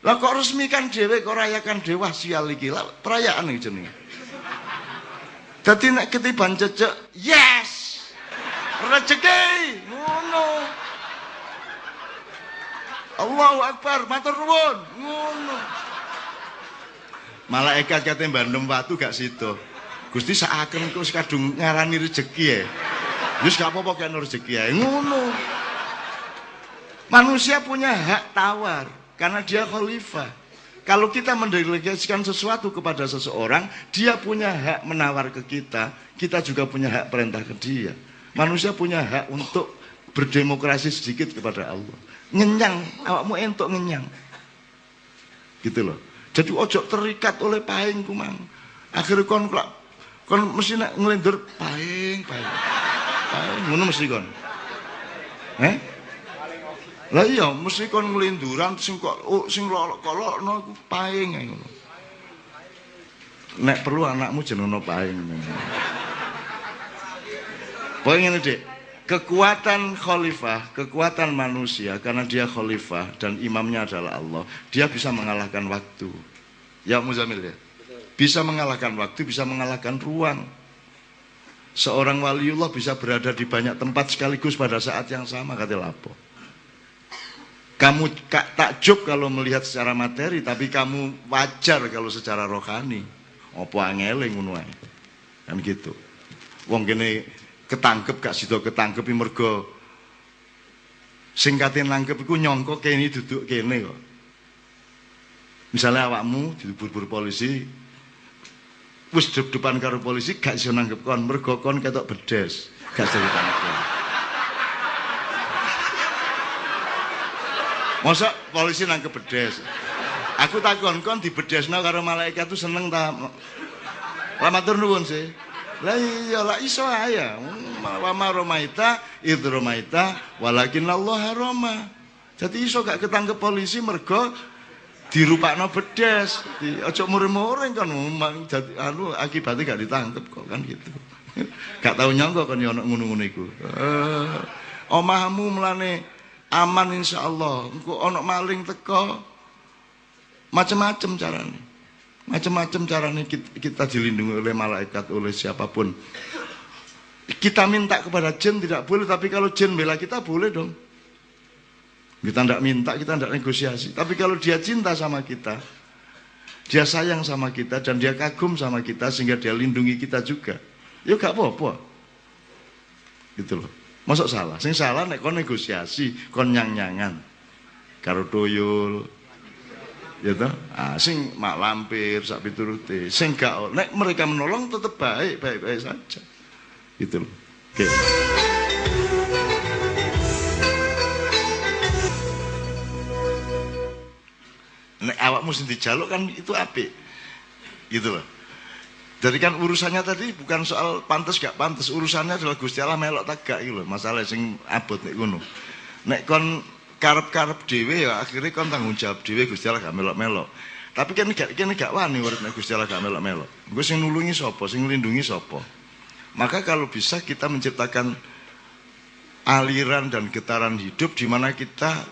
Lah kok resmikan dhewe kok rayakan dewa sial iki. Lah perayaan iki jenenge. Dadi nek ketiban cecek, yes. Rezeki ngono. Allahu Akbar, matur nuwun. Ngono. Malaikat kate mbandem watu gak sida. Gusti sakaken kok kadung ngarani rezeki ya. Wis gak apa-apa kene rezeki ae. Ngono. Manusia punya hak tawar karena dia khalifah. Kalau kita mendelegasikan sesuatu kepada seseorang, dia punya hak menawar ke kita, kita juga punya hak perintah ke dia. Manusia punya hak untuk berdemokrasi sedikit kepada Allah. Ngenyang, awakmu entuk ngenyang. Gitu loh. Jadi ojo terikat oleh paing kumang. Akhirnya kon mesti nak ngelindur paing. Ngono mesti kon. Lah iya mesti kon nglinduran sing lolok-lolokno iku paing ae ngono. Nek perlu anakmu jenengno paing. Pokoke ngene, Dik. Kekuatan khalifah, kekuatan manusia karena dia khalifah dan imamnya adalah Allah, dia bisa mengalahkan waktu. Ya Muzamil ya. Bisa mengalahkan waktu, bisa mengalahkan ruang. Seorang waliullah bisa berada di banyak tempat sekaligus pada saat yang sama, kata lapo. Kamu takjub kalau melihat secara materi, tapi kamu wajar kalau secara rohani. Apa angele ngono ae. Kan gitu. Wong kene ketangkep gak sida ketangkepi mergo sing kate nangkep iku nyangka kene duduk kene kok. Misalnya awakmu dibur-bur polisi wis depan karo polisi gak iso nangkep kon mergo kon ketok bedes, gak iso ditangkep. Masa polisi nangkep bedes. Aku takon kon dibedesno karo malaikat tuh seneng ta? Lah matur nuwun sih. Lah iya lah iso ae. Wa ma romaita id romaita walakin Allah haroma. Jadi iso gak ketangkep polisi mergo dirupakno bedes. Aja muring-muring kan dadi akibatnya gak ditangkep kok kan gitu. Gak tau nyangka kon yo ono ngono-ngono iku. Omahmu mlane aman insyaallah. Engko ana maling teko macam-macam carane. Macam-macam carane kita dilindungi oleh malaikat, oleh siapapun. Kita minta kepada jin tidak boleh, tapi kalau jin bela kita boleh dong. Kita tidak minta, kita tidak negosiasi. Tapi kalau dia cinta sama kita, dia sayang sama kita dan dia kagum sama kita sehingga dia lindungi kita juga, ya gak apa-apa. Gitu loh. Masuk salah, sing salah nek kon negosiasi, kon nyang-nyangan karo tuyul, ya toh? Sing mak lampir sak piturute, sing gak nek mereka menolong tetap baik saja. Gitu loh. Oke. Nek awakmu sing dijaluk kan itu apik. Gitu loh. Jadi kan urusannya tadi bukan soal pantas gak pantas, urusannya adalah Gusti Allah melok tak gak iki lho, masalah sing abot nek ngono. Nek kon karep-karep dhewe ya akhirnya kon tanggung jawab dhewe Gusti Allah gak melok-melok. Tapi kan gak wani urip nek Gusti Allah gak melok-melok. Engko sing nulungi sapa, sing nglindungi sapa. Maka kalau bisa kita menciptakan aliran dan getaran hidup di mana kita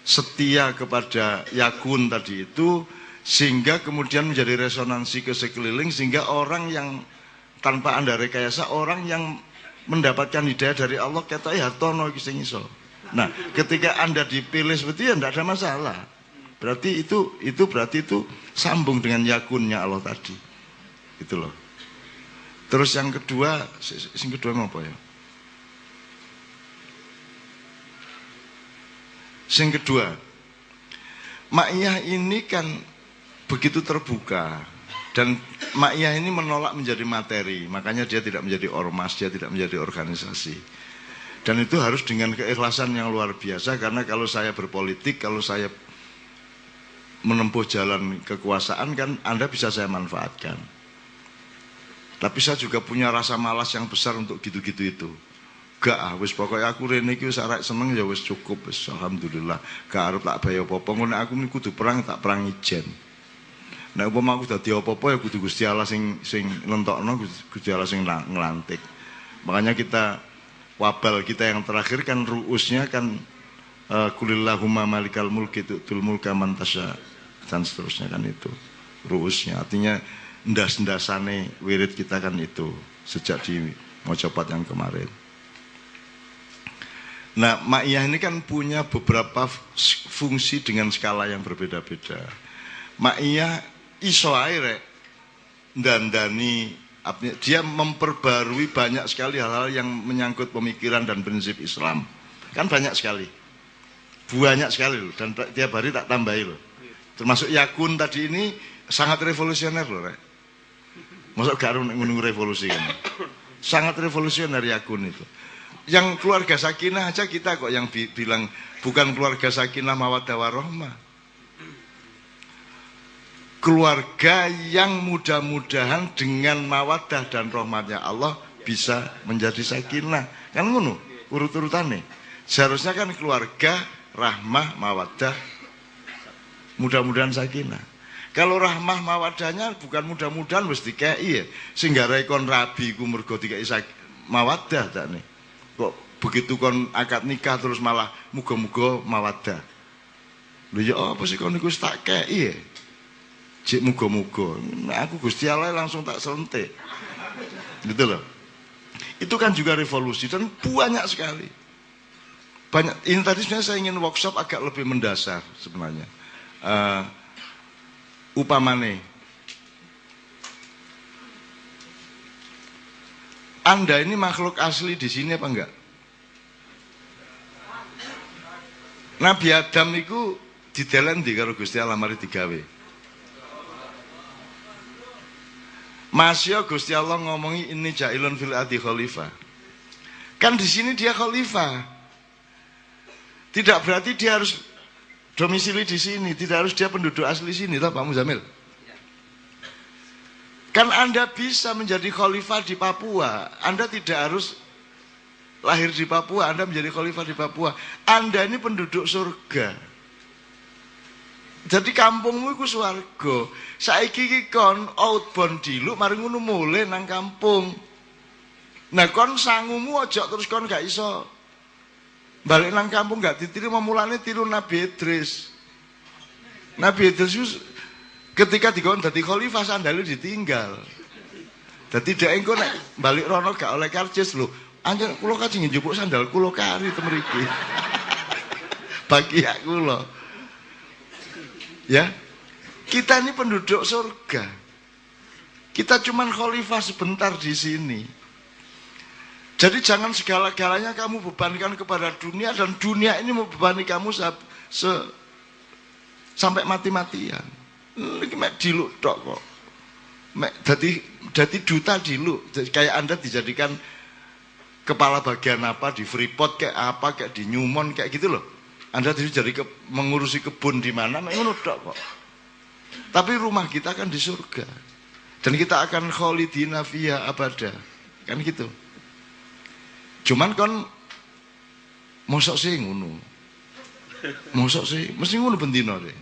setia kepada yakun tadi itu, sehingga kemudian menjadi resonansi ke sekeliling, sehingga orang yang tanpa Anda rekayasa, orang yang mendapatkan hidayah dari Allah kata hartono iki sing iso. Nah, ketika Anda dipilih seperti itu ya tidak ada masalah. Berarti itu sambung dengan yakunnya Allah tadi. Gitu loh. Terus yang kedua apa ya? Yang kedua, Ma'iyah ini kan begitu terbuka, dan Ma'iyah ini menolak menjadi materi, makanya dia tidak menjadi ormas, dia tidak menjadi organisasi. Dan itu harus dengan keikhlasan yang luar biasa, karena kalau saya berpolitik, kalau saya menempuh jalan kekuasaan kan Anda bisa saya manfaatkan. Tapi saya juga punya rasa malas yang besar untuk gitu-gitu itu. Gak wis pokoknya aku rene iki wis arek seneng ya wis cukup wis alhamdulillah. Gak arep tak bayar apa-apa ngono aku kudu perang tak perang ijen. Nek umpama aku dadi apa-apa ya kudu Gusti Allah sing nentokno, Gusti Allah sing nglantik. Makanya kita wabal kita yang terakhir kan ruusnya kan kulillahumma malikal mulki tu'tul mulka man tasya dan seterusnya kan itu. Ruusnya artinya ndas-ndasane wirid kita kan itu sejak di mocopat yang kemarin. Nah, Ma'iyah ini kan punya beberapa fungsi dengan skala yang berbeda-beda. Ma'iyah iso ae dandani, dia memperbarui banyak sekali hal-hal yang menyangkut pemikiran dan prinsip Islam. Kan banyak sekali. Banyak sekali loh, dan tiap hari tak tambahi loh. Termasuk yakun tadi ini sangat revolusioner loh, Rek. Masuk gak nunggu revolusi kan. Sangat revolusioner yakun itu. Yang keluarga sakinah aja kita kok yang bilang bukan keluarga sakinah mawaddah warahmah. Keluarga yang mudah-mudahan dengan mawaddah dan rahmatnya Allah bisa menjadi sakinah. Kan ngono urut-urutannya. Seharusnya kan keluarga rahmah mawaddah mudah-mudahan sakinah. Kalau rahmah mawaddahnya bukan mudah-mudahan wis dikei ya. Sing garai kon rabi ku mergo dikei mawaddah tak nih. Kok begitu kon akad nikah terus malah muga-muga mawaddah. Lho ya apa sih kon niku tak kei ya? Cik muga-muga. Nah, aku Gusti Allah langsung tak selentik. Gitu loh. Itu kan juga revolusi dan banyak sekali. Banyak. Ini tadi sebenarnya saya ingin workshop agak lebih mendasar sebenarnya. Upamane Anda ini makhluk asli di sini apa enggak? Nabi Adam itu didelendi karo Gusti Allah mari digawe. Masya Gusti Allah ngomongi ini jailun fil ardi khalifah. Kan di sini dia khalifah. Tidak berarti dia harus domisili di sini, tidak harus dia penduduk asli sini, toh Pak Muzamil. Kan Anda bisa menjadi khalifah di Papua. Anda tidak harus lahir di Papua, Anda menjadi khalifah di Papua. Anda ini penduduk surga. Jadi kampungmu iku swarga. Saiki iki kon outbound diluk mari ngono mulih nang kampung. Nah kon sangumu aja terus kon gak iso balik nang kampung gak ditiru mulane tiru Nabi Idris. Nabi Idris ketika dikon dadi khalifah sandale ditinggal. Dadi dhek engko nek balik rono gak oleh karcis lho. Anjen kula kajeng njupuk sandal kula kari temeriki. Bagi aku lho. Ya. Kita ini penduduk surga. Kita cuman khalifah sebentar di sini. Jadi jangan segala-galanya kamu bebankan kepada dunia dan dunia ini membebani kamu sampai mati-matian. Iki mek diluk tok kok. Mek dadi duta diluk. Kayak Anda dijadikan kepala bagian apa di Freeport kayak apa kayak di Newmont kayak gitu loh. Anda jadi mengurusi kebun di mana mek ngono tok kok. Tapi rumah kita kan di surga. Dan kita akan khalidina fiha abada. Kan gitu. Cuman kan mosok sih ngono. Mosok sih, mesti ngono bendina deh.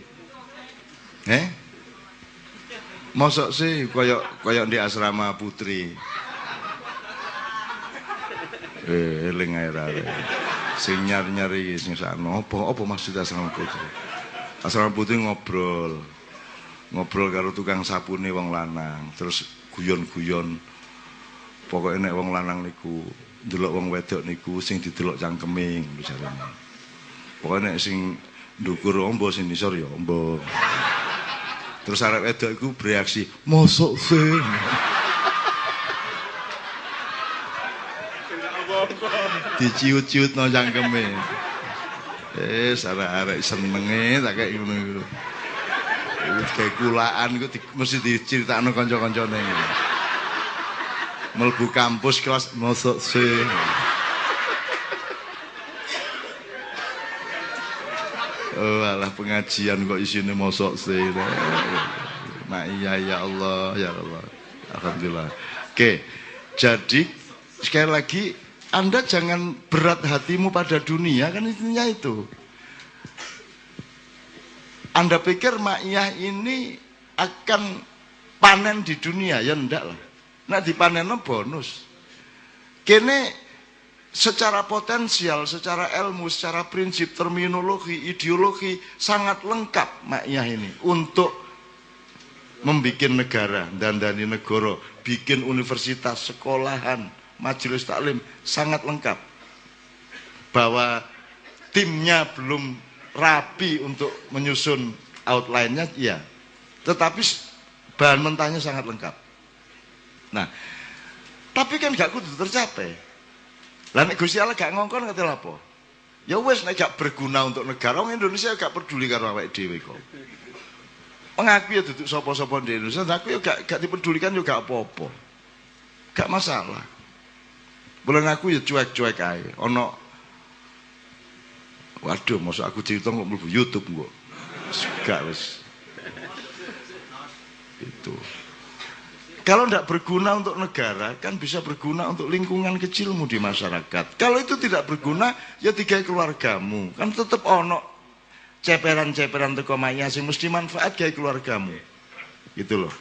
Mosok sih koyok di asrama putri. Eling ae ra. Sing nyari-nyari sing sakno apa maksud asrama putri? Asrama putri ngobrol karo tukang sapune wong lanang, terus guyon-guyon. Pokoke nek wong lanang niku ndelok wong wedok niku sing didelok cangkeme bicarane. Pokoke nek sing ndukur ombo sing nisor ya ombo. Terus arek wedok iku bereaksi, "Mosok sing." Diciut-ciut no cangkeme. Arek-arek senenge tak kaya ngono iku. Kayak kulaan iku mesti diceritakno kanca-kancane. Melbu kampus kelas mosok sing. Oh alah pengajian kok isine mosok sih. Mak iya ya Allah, ya Allah. Alhamdulillah. Oke. Jadi sekali lagi Anda jangan berat hatimu pada dunia, kan intinya itu. Anda pikir Ma'iyah ini akan panen di dunia, ya enggak lah. Nah dipanennya bonus. Kene secara potensial, secara ilmu, secara prinsip, terminologi, ideologi sangat lengkap Ma'iyah ini untuk membuat negara, dandani negara, bikin universitas, sekolahan, majelis taklim, sangat lengkap. Bahwa timnya belum rapi untuk menyusun outline-nya, iya. Tetapi bahan mentahnya sangat lengkap. Nah, tapi kan gak kudu tercapai. Lah nek Gusti Allah gak ngongkon kate lapo? Ya wis nek gak berguna untuk negara, wong Indonesia gak peduli karo awake dhewe kok. Mengaku ya duduk sapa-sapa di Indonesia, aku ya gak dipedulikan juga apa-apa. Gak masalah. Bulan aku ya cuek-cuek ae. Ono waduh, masa aku cerita kok mlebu YouTube kok. Gak wis. Itu. Kalau tidak berguna untuk negara, kan bisa berguna untuk lingkungan kecilmu di masyarakat. Kalau itu tidak berguna, ya tiga keluargamu. Kan tetap ono ceperan-ceperan teko Ma'iyah sing mesti manfaat gawe keluargamu. Gitu loh.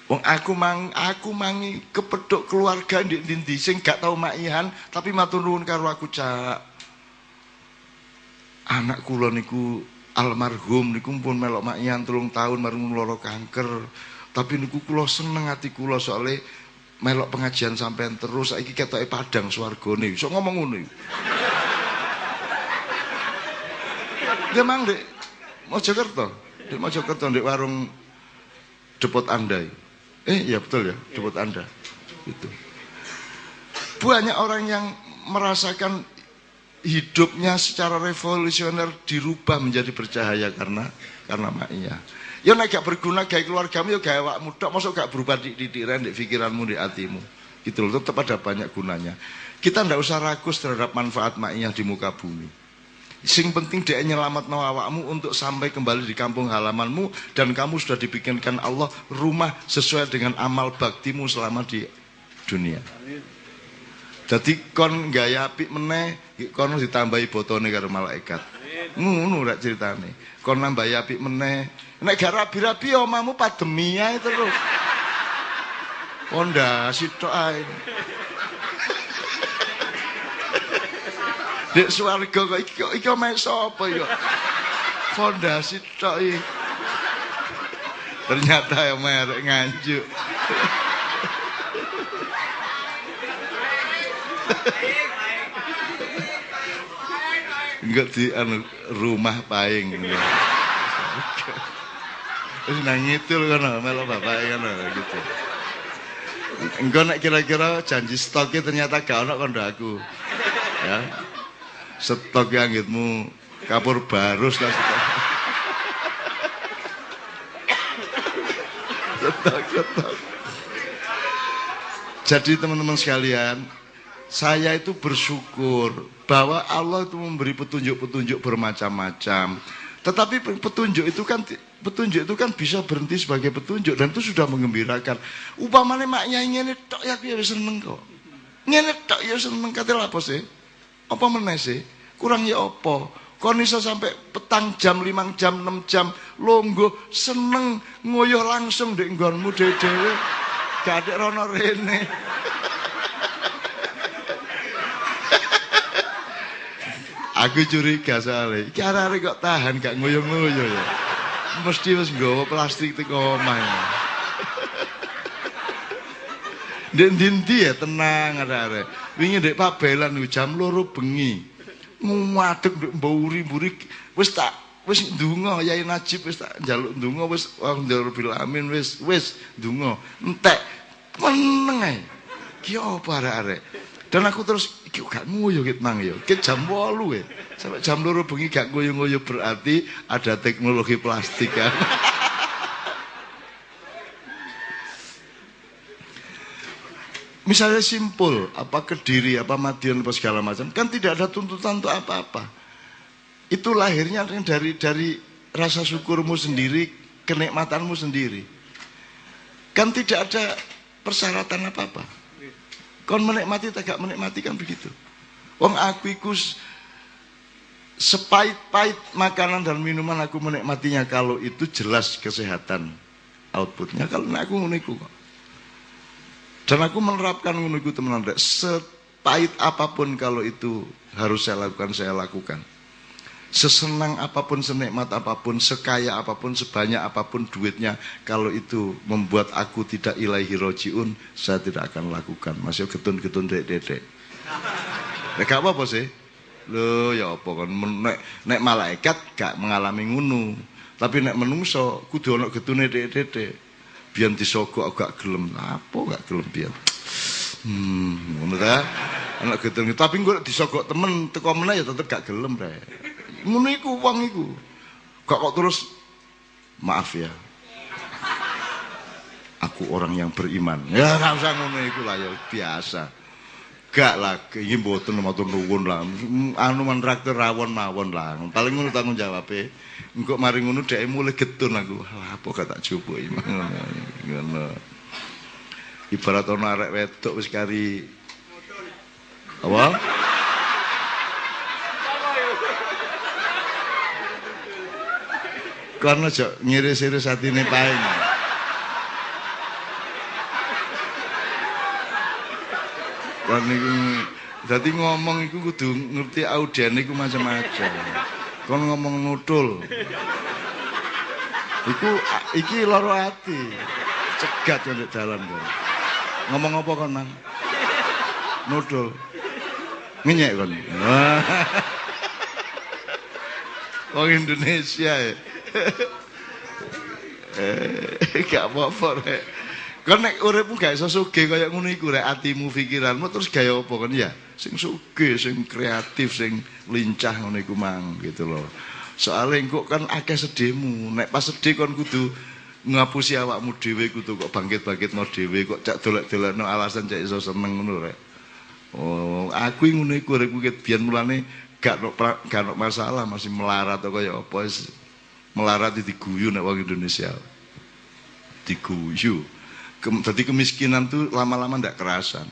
Wong aku mangi kepedhok keluarga ndi sing gak tau Ma'iyahan, tapi matur nuwun karo aku, Cak. Anak kula niku almarhum niku pun melok Ma'iyahan 3 tahun marung lara kanker. Tapi niku kula seneng ati kula soalnya melok pengajian sampean terus saiki ketoke padang swargane. Iso ngomong ngono iki. Dia mang Dek Mojokerto. Dek Mojokerto ndek warung Depot Andai. Ya betul ya, Depot Anda. Itu. Banyak orang yang merasakan hidupnya secara revolusioner dirubah menjadi bercahaya karena Ma'iyah. Ya nek gak berguna gawe keluargamu ya gawe awakmu tok, mosok gak berubah titik-titik ndek pikiranmu, ndek atimu. Gitu loh, tetap ada banyak gunanya. Kita ndak usah rakus terhadap manfaat Ma'iyah di muka bumi. Sing penting dia nyelamatno awakmu untuk sampai kembali di kampung halamanmu dan kamu sudah dibikinkan Allah rumah sesuai dengan amal baktimu selama di dunia. Jadi kon gaya apik meneh, kon ditambahi botone karo malaikat. Ngono rak ceritane. Kon nambahi apik meneh. Nek gak rabi-rabi omamu pademi ae terus. Pondasi tok ae. Dek swarga kok iki omahe sapa ya? Pondasi tok iki. Ternyata omahe arek nganjuk. Enggak di rumah paing. Wis nang ngidul kono melo bapake ngono gitu. Engko nek kira-kira janji stoknya ternyata gak ono kondo aku. Ya. Stok anggitmu kapur barus lah stok. Jadi teman-teman sekalian, saya itu bersyukur bahwa Allah itu memberi petunjuk-petunjuk bermacam-macam. Tetapi petunjuk itu kan bisa berhenti sebagai petunjuk dan itu sudah menggembirakan. Upamane maknya ngene tok ya aku ya seneng kok. Ngene tok ya seneng kate apa sih? Apa meneh sih? Kurang ya apa? Kon iso sampai petang jam, 5 jam, 6 jam longgo seneng ngoyo langsung ndek nggonmu dhewe-dhewe. Gak ada rono rene. Aku curiga soalnya, iki arek kok tahan gak ngoyo-ngoyo ya. Mesti wis nggawa plastik teko omah. Ndek ndi ya tenang arek-arek. Wingi ndek Pabelan jam 2 bengi. Ngumadeg ndek mburi-mburi wis ndonga Yai Najib wis tak njaluk ndonga wis Rabbil Alamin wis ndonga entek meneng ae. Ki apa arek-arek? Dan aku terus iki gak ngoyo ket mang ya. Ket jam 8 ya. Sampai jam 2 bengi gak ngoyo-ngoyo berarti ada teknologi plastik kan. Misalnya simpul, apa Kediri, apa Madiun, apa segala macam, kan tidak ada tuntutan untuk apa-apa. Itu lahirnya dari rasa syukurmu sendiri, kenikmatanmu sendiri. Kan tidak ada persyaratan apa-apa. Kon menikmati tak gak menikmati kan begitu. Wong aku iku sepait-pait makanan dan minuman aku menikmatinya kalau itu jelas kesehatan outputnya. Kalau aku ngono iku kok. Dan aku menerapkan ngono iku temenan rek. Sepahit apapun kalau itu harus saya lakukan. Sesenang apapun, senikmat apapun, sekaya apapun, sebanyak apapun duitnya, kalau itu membuat aku tidak ilaihi rojiun, saya tidak akan lakukan. Masih getun-getun dek-dek. Gak apa-apa sih. Loh ya apa kan nek malaikat gak mengalami ngono. Tapi nek menungso kudu ana getune dek-dek. Biyen disogok gak gelem. Apa gak gelem biyen? Ngono ta. Ana getun tapi engko disogok temen teko meneh ya tetep gak gelem rek. Ngono iku wong iku. Gak kok terus maaf ya. Aku orang yang beriman. Ya gak usah ngono iku lah ya biasa. Gak lah iki mboten matur nuwun lah. Anu mentraktir rawon mawon lah. Paling ngono tanggung jawabe. Engko mari ngono dhek mulai getun aku. Apa gak tak coba iki ngono. Ibarat ana arek wedok wis kari apa? Karena aja ngiris-iris atine paing. Kan niku dadi ngomong iku kudu ngerti audiene iku macam-macam. Kon ngomong nutul. Iki loro ati. Cegat yo nek dalan kok. Ngomong apa kon, Mang? Nutul. Ngenyek kon. Wong Indonesia ya. Gak apa-apa rek. Kan nek uripmu gak iso sugih kaya ngono iku rek, atimu, pikiranmu terus gaya apa kan ya? Sing sugih, sing kreatif, sing lincah ngono iku mang gitu loh. Soale engko kan akeh sedihmu. Nek pas sedih kon kudu ngapusi awakmu dhewe kudu kok bangkit-bangkitno dhewe kok cak dolek-dolekno alasan cak iso seneng ngono rek. Oh, aku ngono iku uripku ket biyen mulane gak ono masalah masih melarat kaya apa wis melarat diguyu nek wong Indonesia. Diguyu. Jadi kemiskinan tuh lama-lama ndak kerasan.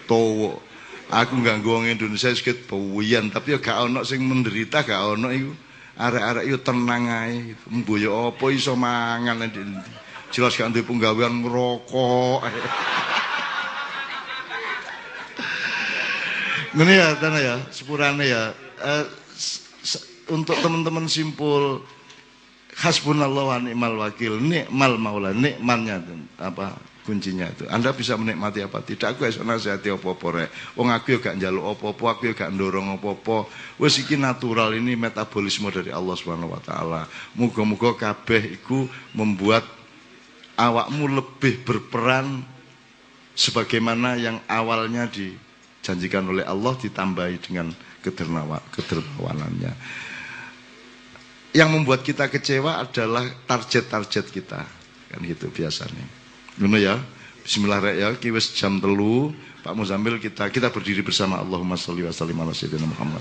Towo. Aku ganggu wong Indonesia sedikit bawian, tapi ya gak ono sing menderita, gak ono iku. Arek-arek yo tenang ae. Mboyo apa iso mangan endi. Jelas gak duwe penggawean ngerokok. Ngene ya tanah ya, sepurane ya. Untuk teman-teman simpul hasbunallah wa ni'mal wakil, nikmal maula, nikmannya apa kuncinya itu. Anda bisa menikmati apa tidak, aku iso nasihati apa-apa rek. Wong aku yo gak njaluk apa-apa, aku yo gak ndorong apa-apa. Wis iki natural, ini metabolisme dari Allah Subhanahu wa taala. Muga-muga kabeh iku membuat awakmu lebih berperan sebagaimana yang awalnya dijanjikan oleh Allah ditambahi dengan kedermawanannya. Yang membuat kita kecewa adalah target-target kita. Kan gitu biasanya. Ngono ya. Bismillah rek ya, ki wis jam 3, Pak Muzammil kita berdiri bersama Allahumma sholli wa sallim ala sayyidina Muhammad.